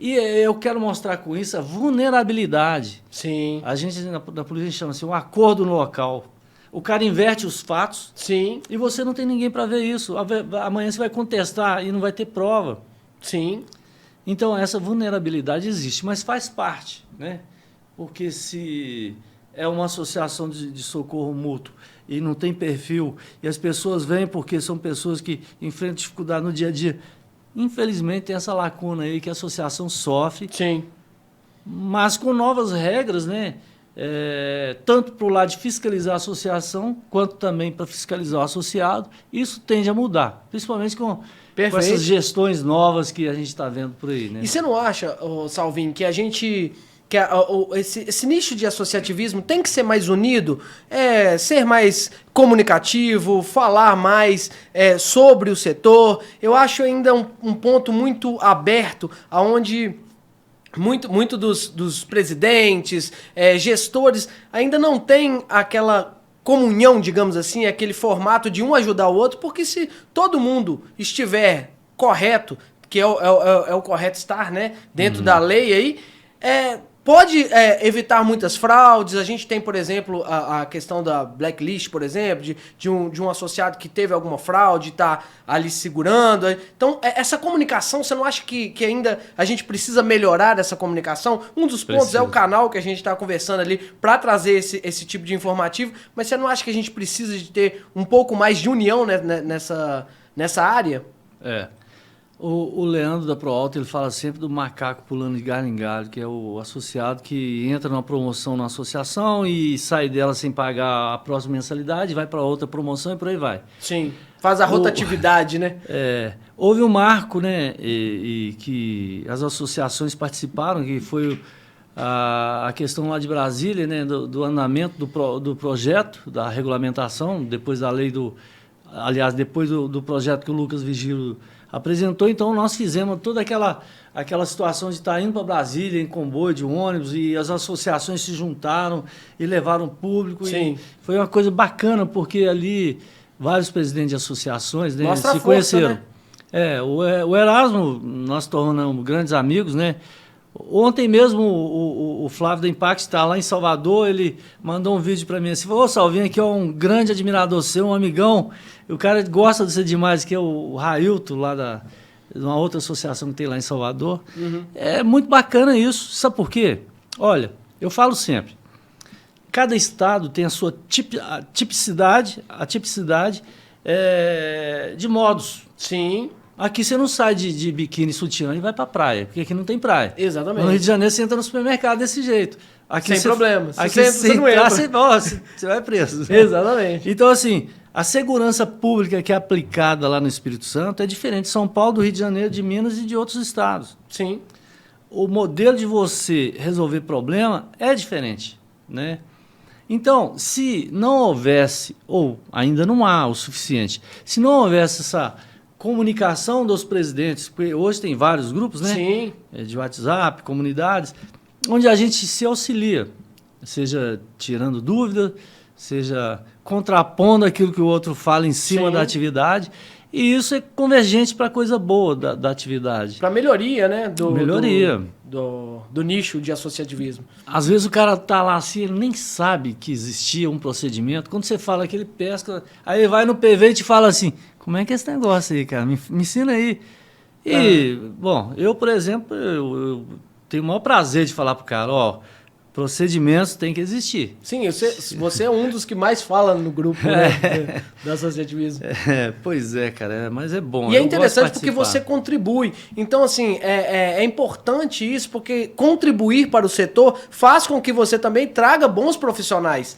E eu quero mostrar com isso a vulnerabilidade. Sim. A gente, na polícia, chama assim, um acordo no local. O cara inverte os fatos. Sim. E você não tem ninguém para ver isso. Amanhã você vai contestar e não vai ter prova. Sim. Então, essa vulnerabilidade existe, mas faz parte, né? Porque se é uma associação de socorro mútuo e não tem perfil, e as pessoas vêm porque são pessoas que enfrentam dificuldade no dia a dia, infelizmente tem essa lacuna aí que a associação sofre. Sim. Mas com novas regras, né? Tanto para o lado de fiscalizar a associação, quanto também para fiscalizar o associado, isso tende a mudar, principalmente com essas gestões novas que a gente está vendo por aí. Né? E você não acha, Salvin, que a gente... esse nicho de associativismo tem que ser mais unido, ser mais comunicativo, falar mais sobre o setor? Eu acho ainda um ponto muito aberto, onde muito dos presidentes, gestores, ainda não tem aquela comunhão, digamos assim, aquele formato de um ajudar o outro, porque se todo mundo estiver correto, que é o correto estar, né, dentro da lei aí, pode evitar muitas fraudes. A gente tem, por exemplo, a questão da blacklist, por exemplo, de um associado que teve alguma fraude e está ali segurando. Então, essa comunicação, você não acha que ainda a gente precisa melhorar essa comunicação? Um dos pontos é o canal que a gente está conversando ali para trazer esse tipo de informativo, mas você não acha que a gente precisa de ter um pouco mais de união, né, nessa área? O Leandro da ProAlto, ele fala sempre do macaco pulando de galho em galho, que é o associado que entra numa promoção na associação e sai dela sem pagar a próxima mensalidade, vai para outra promoção e por aí vai. Sim, faz a rotatividade, né? Houve um marco, né, e que as associações participaram, que foi a questão lá de Brasília, né, do andamento do projeto, da regulamentação, depois da lei depois do projeto que o Lucas Vigílio apresentou. Então nós fizemos toda aquela situação de estar indo para Brasília em comboio de ônibus, e as associações se juntaram e levaram público. Sim. E foi uma coisa bacana, porque ali vários presidentes de associações, né, Mostra se a força, conheceram. Né? O Erasmo, nós tornamos grandes amigos, né? Ontem mesmo o Flávio da Impact está lá em Salvador, ele mandou um vídeo para mim assim, falou: ô Salvinho, aqui é um grande admirador seu, um amigão, o cara gosta de você demais, que é o Railton, lá de uma outra associação que tem lá em Salvador. Uhum. É muito bacana isso, sabe por quê? Olha, eu falo sempre, cada estado tem a sua tipicidade de modos. Sim. Aqui você não sai de biquíni e sutiã e vai pra praia, porque aqui não tem praia. Exatamente. No Rio de Janeiro você entra no supermercado desse jeito. Aqui sem problema. Aqui você não entra. Você vai preso. Exatamente. Então, assim, a segurança pública que é aplicada lá no Espírito Santo é diferente de São Paulo, do Rio de Janeiro, de Minas e de outros estados. Sim. O modelo de você resolver problema é diferente, né? Então, se não houvesse, ou ainda não há o suficiente, se não houvesse essa comunicação dos presidentes, porque hoje tem vários grupos, né? Sim. De WhatsApp, comunidades, onde a gente se auxilia, seja tirando dúvida, seja contrapondo aquilo que o outro fala em cima Sim. da atividade, e isso é convergente para coisa boa da atividade. Para melhoria, né? Melhoria. Do nicho de associativismo. Às vezes o cara tá lá assim, ele nem sabe que existia um procedimento. Quando você fala que ele pesca, aí ele vai no PV e te fala assim: como é que é esse negócio aí, cara? Me ensina aí. E, bom, eu, por exemplo, eu tenho o maior prazer de falar pro cara: ó, procedimentos tem que existir. Sim, você é um dos que mais fala no grupo, né, do associativismo. Pois é, cara, mas é bom. E é interessante porque você contribui. Então, assim, é importante isso, porque contribuir para o setor faz com que você também traga bons profissionais.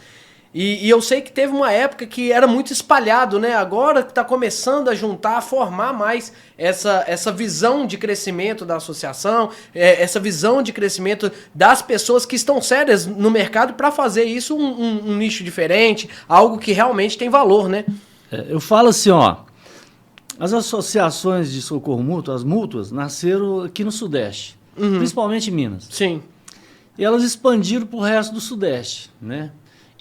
E eu sei que teve uma época que era muito espalhado, né? Agora que está começando a juntar, a formar mais essa visão de crescimento da associação, essa visão de crescimento das pessoas que estão sérias no mercado para fazer isso um nicho diferente, algo que realmente tem valor, né? Eu falo assim, ó, as associações de socorro mútuo, as mútuas, nasceram aqui no Sudeste, principalmente em Minas. Sim. E elas expandiram para o resto do Sudeste, né?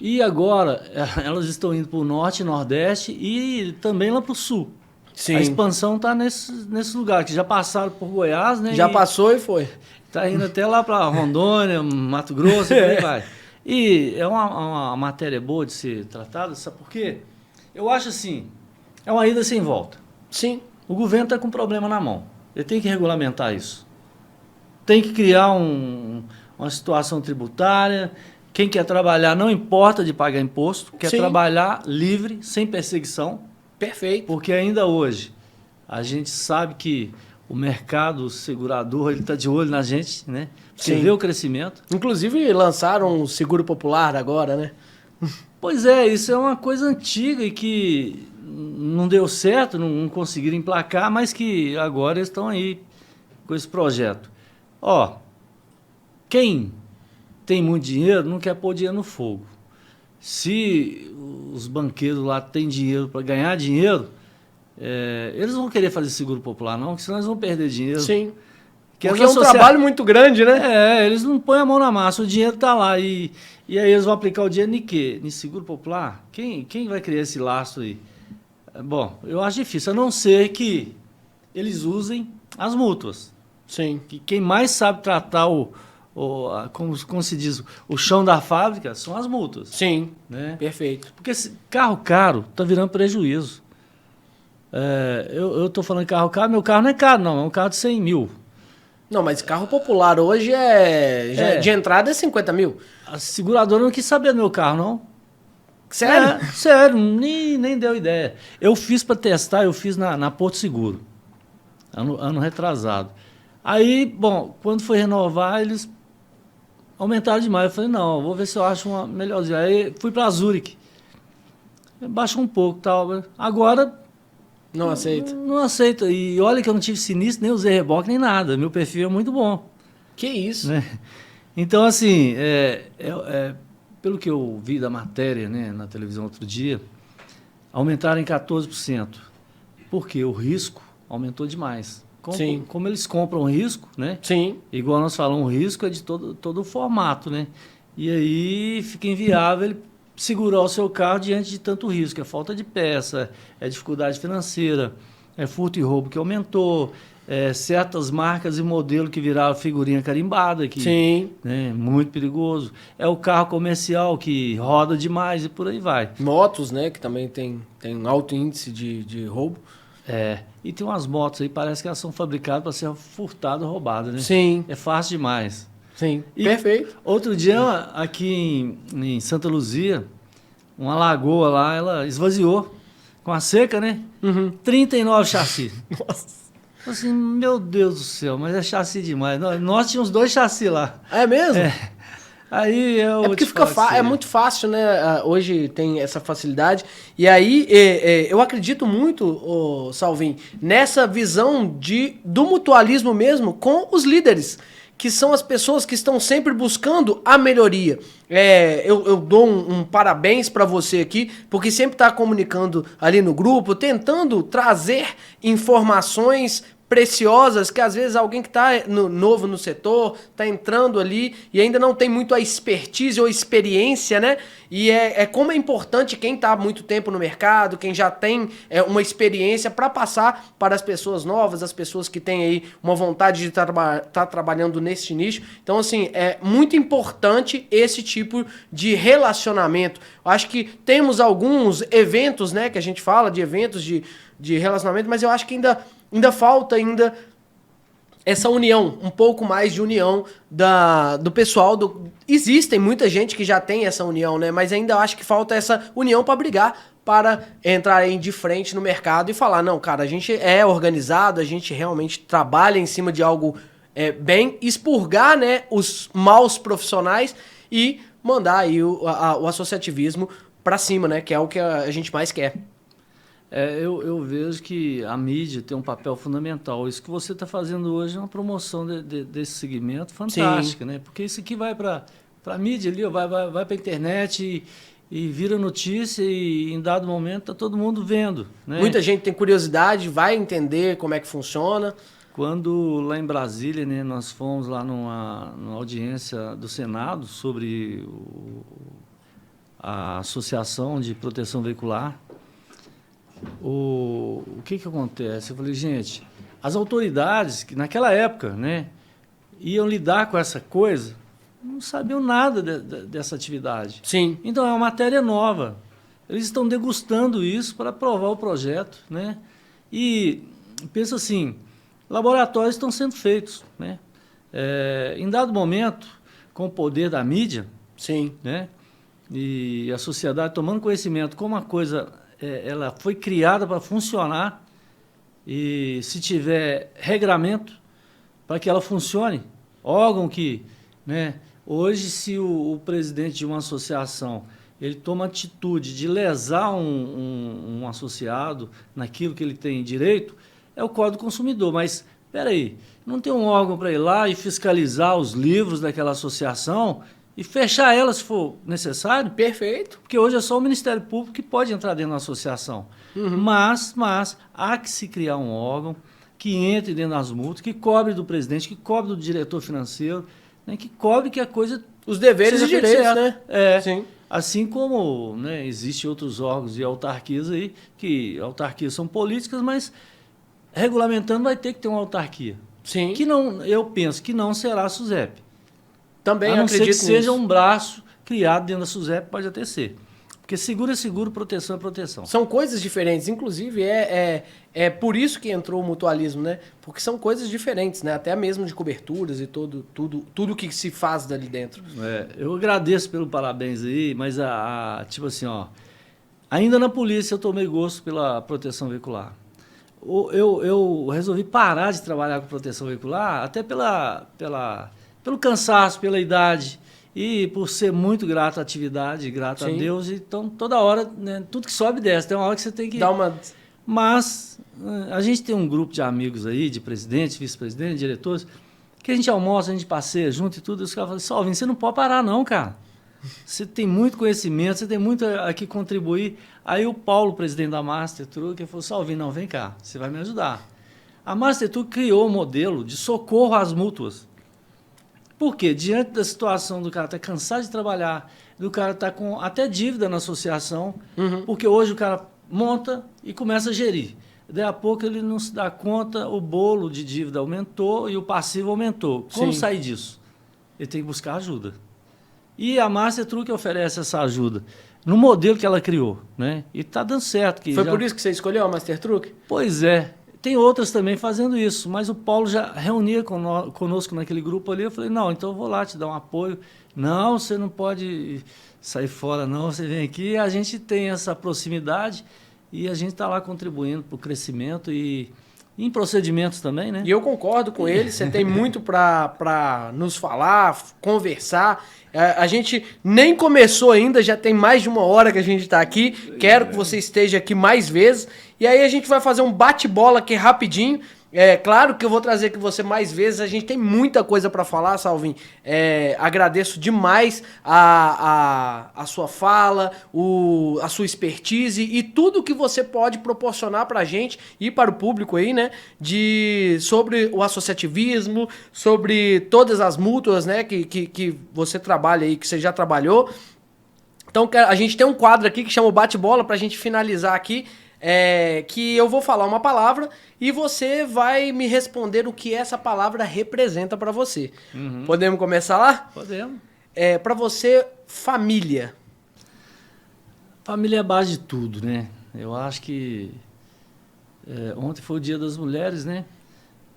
E agora elas estão indo para o Norte e Nordeste e também lá para o Sul. Sim. A expansão está nesse lugar, que já passaram por Goiás, né? Já passou e foi. Está indo até lá para Rondônia, Mato Grosso, e por aí vai. E é uma matéria boa de ser tratada, sabe por quê? Eu acho assim, é uma ida sem volta. Sim. O governo está com um problema na mão. Ele tem que regulamentar isso. Tem que criar uma situação tributária. Quem quer trabalhar, não importa de pagar imposto, quer Sim. trabalhar livre, sem perseguição. Perfeito. Porque ainda hoje a gente sabe que o mercado segurador está de olho na gente, né? Porque Sim. vê o crescimento. Inclusive lançaram um seguro popular agora, né? Pois é, isso é uma coisa antiga e que não deu certo, não conseguiram emplacar, mas que agora eles estão aí com esse projeto. Ó, quem tem muito dinheiro não quer pôr dinheiro no fogo. Se os banqueiros lá têm dinheiro para ganhar dinheiro, eles vão querer fazer seguro popular não, porque senão eles vão perder dinheiro. Sim. Que Porque é um trabalho muito grande, né? eles não põem a mão na massa, o dinheiro está lá. E aí eles vão aplicar o dinheiro em quê? Em seguro popular? Quem vai criar esse laço aí? Bom, eu acho difícil, a não ser que eles usem as mútuas. Sim. Que quem mais sabe tratar como se diz, o chão da fábrica são as multas. Sim. Né? Perfeito. Porque carro caro está virando prejuízo. Eu estou falando carro caro, meu carro não é caro, não, é um carro de 100 mil. Não, mas carro popular hoje de entrada é 50 mil. A seguradora não quis saber do meu carro, não. Sério? Sério, nem deu ideia. Eu fiz para testar, eu fiz na Porto Seguro, ano retrasado. Aí, bom, quando foi renovar, eles aumentaram demais. Eu falei, não, vou ver se eu acho uma melhorzinha. Aí fui para Zurich. Baixou um pouco e tal. Agora... Não aceita. Não aceita. E olha que eu não tive sinistro, nem usei reboque, nem nada. Meu perfil é muito bom. Que isso? Né? Então, assim, pelo que eu vi da matéria, né, na televisão outro dia, aumentaram em 14%. Porque o risco aumentou demais. Como eles compram risco, né? Sim. Igual nós falamos, o risco é de todo o formato, né? E aí fica inviável ele segurar o seu carro diante de tanto risco. É falta de peça, é dificuldade financeira, é furto e roubo que aumentou, certas marcas e modelos que viraram figurinha carimbada, que Sim. né, muito perigoso. É o carro comercial que roda demais e por aí vai. Motos, né, que também tem alto índice de roubo. E tem umas motos aí, parece que elas são fabricadas para ser furtadas ou roubadas, né? Sim. É fácil demais. Sim, E perfeito. Outro dia, aqui em Santa Luzia, uma lagoa lá, ela esvaziou com a seca, né? 39 chassi. Nossa. Assim, meu Deus do céu, mas é chassi demais. Nós tínhamos 2 chassi lá. É mesmo? Aí eu porque é muito fácil, né? Hoje tem essa facilidade. E aí, eu acredito muito, Salvin, nessa visão do mutualismo mesmo com os líderes, que são as pessoas que estão sempre buscando a melhoria. Eu dou um parabéns para você aqui, porque sempre está comunicando ali no grupo, tentando trazer informações preciosas que às vezes alguém que está novo no setor, está entrando ali e ainda não tem muito a expertise ou experiência, né? E como é importante quem está há muito tempo no mercado, quem já tem uma experiência para passar para as pessoas novas, as pessoas que têm aí uma vontade de estar trabalhando nesse nicho. Então, assim, é muito importante esse tipo de relacionamento. Eu acho que temos alguns eventos, né, que a gente fala de eventos de relacionamento, mas eu acho que ainda falta essa união, um pouco mais de união do pessoal. Existem muita gente que já tem essa união, né? Mas ainda acho que falta essa união para brigar, para entrar aí de frente no mercado e falar, não, cara, a gente é organizado, a gente realmente trabalha em cima de algo bem, expurgar, né, os maus profissionais e mandar aí o associativismo para cima, né? Que é o que a gente mais quer. Eu vejo que a mídia tem um papel fundamental. Isso que você está fazendo hoje é uma promoção desse segmento fantástica, né? Porque isso aqui vai para a mídia ali, vai para a internet e vira notícia e em dado momento está todo mundo vendo, né? Muita gente tem curiosidade, vai entender como é que funciona. Quando lá em Brasília, né, nós fomos lá numa audiência do Senado sobre a Associação de Proteção Veicular, o que acontece? Eu falei, gente, as autoridades que naquela época, né, iam lidar com essa coisa, não sabiam nada dessa atividade. Sim. Então é uma matéria nova. Eles estão degustando isso para aprovar o projeto, né? E pensa assim, laboratórios estão sendo feitos, né? Em dado momento, com o poder da mídia, Sim. né? E a sociedade tomando conhecimento como a coisa ela foi criada para funcionar, e se tiver regramento para que ela funcione, órgão que, né? Hoje, se o presidente de uma associação ele toma atitude de lesar um associado naquilo que ele tem direito, é o Código do Consumidor. Mas, espera aí, não tem um órgão para ir lá e fiscalizar os livros daquela associação e fechar ela se for necessário? Perfeito. Porque hoje é só o Ministério Público que pode entrar dentro da associação. Uhum. Mas há que se criar um órgão que entre dentro das multas, que cobre do presidente, que cobre do diretor financeiro, né, que cobre que a coisa... Os deveres e direitos, né? Sim. Assim como, né, existem outros órgãos e autarquias aí, que autarquias são políticas, mas regulamentando vai ter que ter uma autarquia. Sim. Que não, eu penso que não será a SUSEP. Também a não acredito ser que seja nisso. um braço criado dentro da SUSEP, pode até ser. Porque seguro é seguro, proteção é proteção. São coisas diferentes. Inclusive, é por isso que entrou o mutualismo, né? Porque são coisas diferentes, né? Até mesmo de coberturas e tudo que se faz dali dentro. Eu agradeço pelo parabéns aí, mas tipo assim, ó, ainda na polícia eu tomei gosto pela proteção veicular. Eu resolvi parar de trabalhar com proteção veicular até pelo cansaço, pela idade. E por ser muito grato à atividade, grato Sim. a Deus, então toda hora, né, tudo que sobe e desce, tem uma hora que você tem que... Dá uma... Mas a gente tem um grupo de amigos aí, de presidentes, vice-presidentes, diretores, que a gente almoça, a gente passeia junto e tudo, e os caras falam, Salvin, você não pode parar não, cara. Você tem muito conhecimento, você tem muito a que contribuir. Aí o Paulo, presidente da Master Truck, falou, Salvin, não, vem cá, você vai me ajudar. A Master Truck criou um modelo de socorro às mútuas. Por quê? Diante da situação do cara estar cansado de trabalhar, do cara estar com até dívida na associação, porque hoje o cara monta e começa a gerir. Daí a pouco ele não se dá conta, o bolo de dívida aumentou e o passivo aumentou. Como sair disso? Ele tem que buscar ajuda. E a Master Truck oferece essa ajuda no modelo que ela criou, né? E está dando certo. Foi por isso que você escolheu a Master Truck? Pois é. Tem outras também fazendo isso, mas o Paulo já reunia conosco naquele grupo ali. Eu falei, não, então eu vou lá te dar um apoio. Não, você não pode sair fora, não. Você vem aqui, a gente tem essa proximidade e a gente está lá contribuindo para o crescimento e em procedimentos também, né? E eu concordo com ele, você tem muito para nos falar, conversar. A gente nem começou ainda, já tem mais de 1 hora que a gente está aqui. Quero que você esteja aqui mais vezes. E aí a gente vai fazer um bate-bola aqui rapidinho. Claro que eu vou trazer aqui você mais vezes, a gente tem muita coisa para falar, Salvin. Agradeço demais a sua fala, a sua expertise e tudo que você pode proporcionar para a gente e para o público aí, né? Sobre o associativismo, sobre todas as mútuas, né? Que você trabalha aí, que você já trabalhou. Então a gente tem um quadro aqui que chama o bate-bola para a gente finalizar aqui. Que eu vou falar uma palavra e você vai me responder o que essa palavra representa para você. Podemos começar lá? Podemos. Para você, família. Família é a base de tudo, né? Eu acho que ontem foi o Dia das Mulheres, né?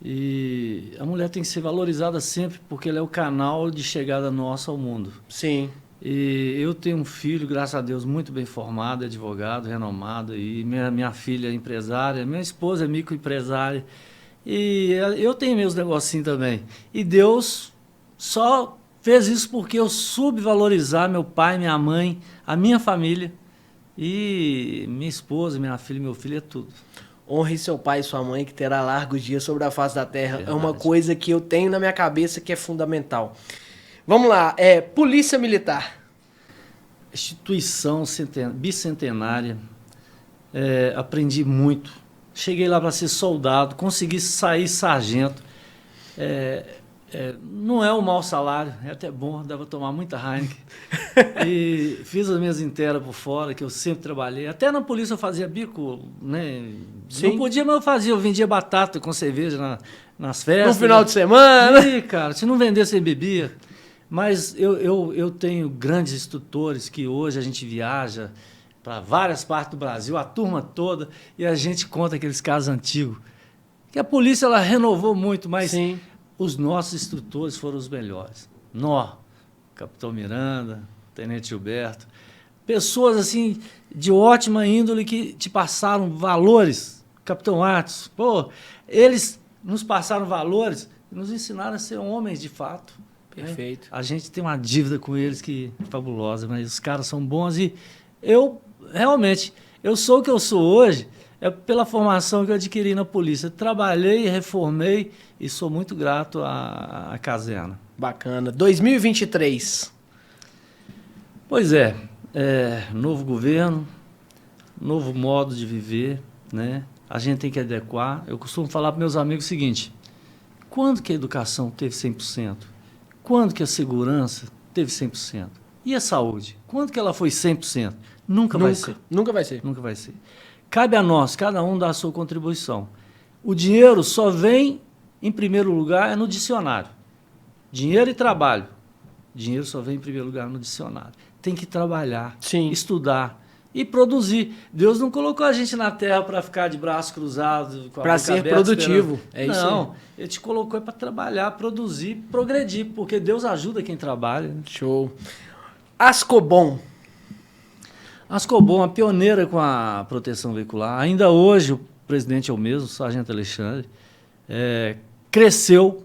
E a mulher tem que ser valorizada sempre porque ela é o canal de chegada nossa ao mundo. Sim. E eu tenho um filho, graças a Deus, muito bem formado, advogado, renomado, e minha filha é empresária, minha esposa é microempresária, e eu tenho meus negocinhos também. E Deus só fez isso porque eu soube valorizar meu pai, minha mãe, a minha família, e minha esposa, minha filha e meu filho é tudo. Honre seu pai e sua mãe, que terá largos dias sobre a face da terra. Verdade. É uma coisa que eu tenho na minha cabeça que é fundamental. Vamos lá, Polícia Militar. Instituição bicentenária, aprendi muito. Cheguei lá para ser soldado, consegui sair sargento. É Não é um mau salário, é até bom, dá para tomar muita Heineken. E fiz as minhas interas por fora, que eu sempre trabalhei. Até na polícia eu fazia bico, né? Sim. Não podia, mas eu fazia. Eu vendia batata com cerveja nas festas. No final de semana. E, cara, se não vendesse, eu bebia. Mas eu tenho grandes instrutores que hoje a gente viaja para várias partes do Brasil, a turma toda, e a gente conta aqueles casos antigos. Que a polícia ela renovou muito, mas... Sim. Os nossos instrutores foram os melhores. Capitão Miranda, Tenente Gilberto, pessoas assim de ótima índole que te passaram valores. Capitão Atos, eles nos passaram valores e nos ensinaram a ser homens de fato. Perfeito. Né? A gente tem uma dívida com eles que é fabulosa, mas os caras são bons e eu sou o que eu sou hoje. É pela formação que eu adquiri na polícia. Trabalhei, reformei e sou muito grato à caserna. Bacana. 2023. Pois novo governo, novo modo de viver, né? A gente tem que adequar. Eu costumo falar para meus amigos o seguinte: quando que a educação teve 100%? Quando que a segurança teve 100%? E a saúde? Quando que ela foi 100%? Nunca vai ser. Nunca vai ser. Nunca vai ser. Cabe a nós, cada um dar a sua contribuição. O dinheiro só vem, em primeiro lugar, no dicionário. Dinheiro e trabalho. Dinheiro só vem em primeiro lugar no dicionário. Tem que trabalhar, Sim. estudar e produzir. Deus não colocou a gente na terra para ficar de braço cruzado, com a para boca ser aberta, produtivo. É isso não, aí. Ele te colocou para trabalhar, produzir, progredir, porque Deus ajuda quem trabalha. Show. Ascobom. Ascobom, a pioneira com a proteção veicular. Ainda hoje, o presidente é o mesmo, o Sargento Alexandre. Cresceu.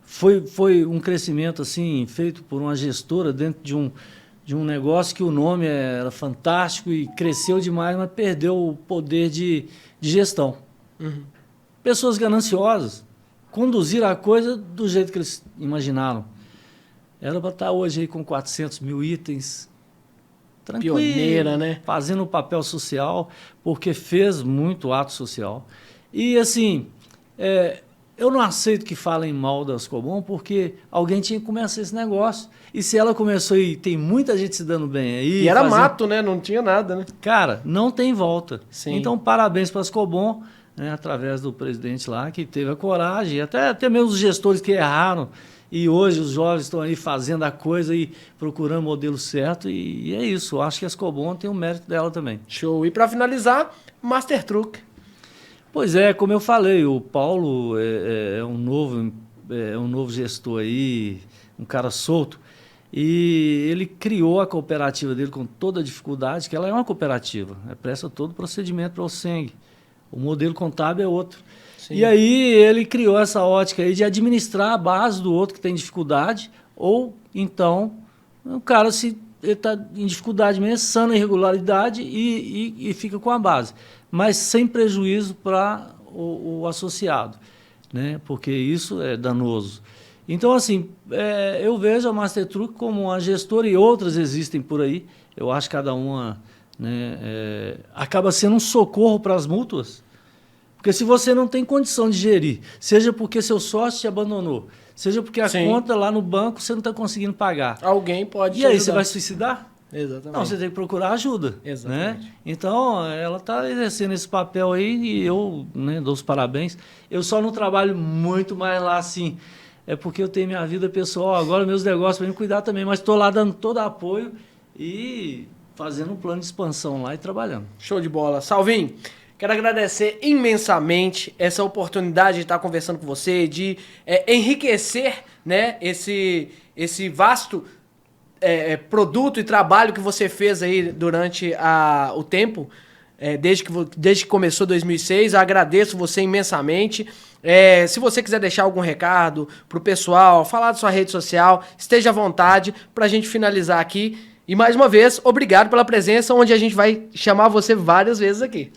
Foi um crescimento assim, feito por uma gestora dentro de um negócio que o nome era fantástico e cresceu demais, mas perdeu o poder de gestão. Uhum. Pessoas gananciosas conduziram a coisa do jeito que eles imaginaram. Era para estar hoje aí com 400 mil itens, tranquilo, pioneira, né? Fazendo o papel social, porque fez muito ato social. E, assim, eu não aceito que falem mal da Ascobom, porque alguém tinha que começar esse negócio. E se ela começou e tem muita gente se dando bem aí... E era mato, né? Não tinha nada, né? Cara, não tem volta. Sim. Então, parabéns para a Ascobom, né, através do presidente lá, que teve a coragem, até mesmo os gestores que erraram. E hoje os jovens estão aí fazendo a coisa e procurando o modelo certo. E é isso. Eu acho que a Ascobom tem o mérito dela também. Show. E para finalizar, Master Truck. Pois é, como eu falei, o Paulo é um novo gestor aí, um cara solto. E ele criou a cooperativa dele com toda a dificuldade, que ela é uma cooperativa. Presta todo o procedimento para o SENG. O modelo contábil é outro. Sim. E aí ele criou essa ótica aí de administrar a base do outro que tem dificuldade, ou então o cara ele está em dificuldade mesmo, sana irregularidade e fica com a base, mas sem prejuízo para o associado, né? Porque isso é danoso. Então, assim, eu vejo a Master Truck como uma gestora e outras existem por aí. Eu acho que cada uma, né, acaba sendo um socorro para as mútuas. Porque se você não tem condição de gerir, seja porque seu sócio te abandonou, seja porque a conta lá no banco você não está conseguindo pagar. Alguém pode te ajudar. E aí, você vai suicidar? Exatamente. Não, você tem que procurar ajuda. Exatamente. Né? Então, ela está exercendo esse papel aí e eu, né, dou os parabéns. Eu só não trabalho muito mais lá assim. É porque eu tenho minha vida pessoal, agora meus negócios para me cuidar também, mas estou lá dando todo apoio e fazendo um plano de expansão lá e trabalhando. Show de bola. Salvinho, quero agradecer imensamente essa oportunidade de estar conversando com você, de enriquecer, né, esse vasto produto e trabalho que você fez aí durante o tempo, desde que começou 2006. Eu agradeço você imensamente. Se você quiser deixar algum recado pro pessoal, falar da sua rede social, esteja à vontade para a gente finalizar aqui. E mais uma vez, obrigado pela presença, onde a gente vai chamar você várias vezes aqui.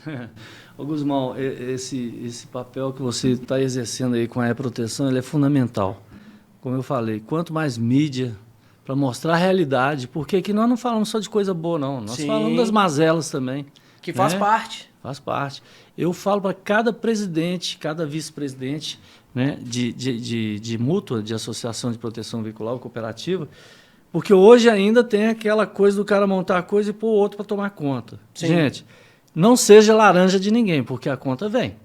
Ô Guzmão, esse papel que você está exercendo aí com a E-Proteção, ele é fundamental. Como eu falei, quanto mais mídia para mostrar a realidade, porque aqui nós não falamos só de coisa boa, não. Nós falamos das mazelas também. Que faz parte. Faz parte. Eu falo para cada presidente, cada vice-presidente, né, de mútua, de associação de proteção veicular ou cooperativa, porque hoje ainda tem aquela coisa do cara montar a coisa e pôr o outro para tomar conta. Sim. Gente, não seja laranja de ninguém, porque a conta vem.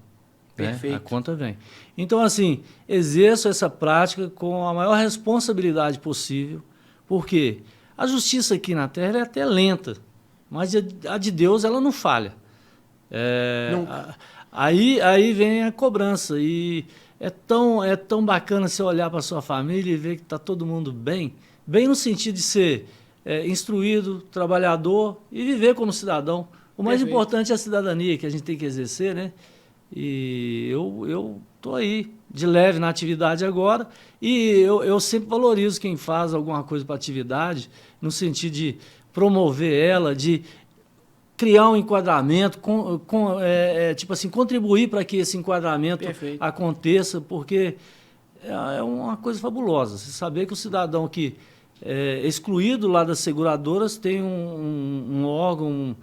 Perfeito. Né? A conta vem. Então, assim, exerço essa prática com a maior responsabilidade possível, porque a justiça aqui na Terra é até lenta, mas a de Deus ela não falha. Aí vem a cobrança, e é tão bacana você olhar para a sua família e ver que está todo mundo bem no sentido de ser instruído, trabalhador e viver como cidadão. O mais Perfeito. importante é a cidadania que a gente tem que exercer, né? E eu estou aí, de leve na atividade agora, e eu sempre valorizo quem faz alguma coisa para a atividade, no sentido de promover ela, de criar um enquadramento, tipo assim, contribuir para que esse enquadramento Perfeito. aconteça, porque é uma coisa fabulosa. Você saber que o cidadão que é excluído lá das seguradoras tem um órgão,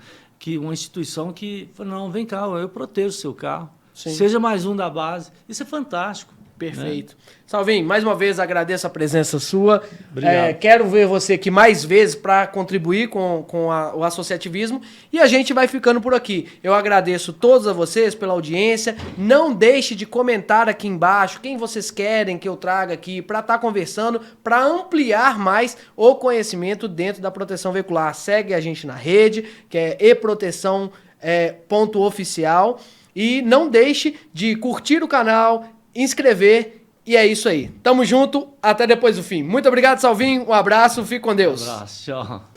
uma instituição que fala, não, vem cá, eu protejo o seu carro. Sim. Seja mais um da base. Isso é fantástico. Perfeito. Né? Salvinho, mais uma vez agradeço a presença sua. Obrigado. Quero ver você aqui mais vezes para contribuir com o associativismo, e a gente vai ficando por aqui. Eu agradeço todos a vocês pela audiência. Não deixe de comentar aqui embaixo quem vocês querem que eu traga aqui para estar conversando, para ampliar mais o conhecimento dentro da proteção veicular. Segue a gente na rede, que é eproteção.oficial. E não deixe de curtir o canal, inscrever, e é isso aí. Tamo junto, até depois do fim. Muito obrigado, Salvinho, um abraço, fique com Deus. Um abraço, tchau.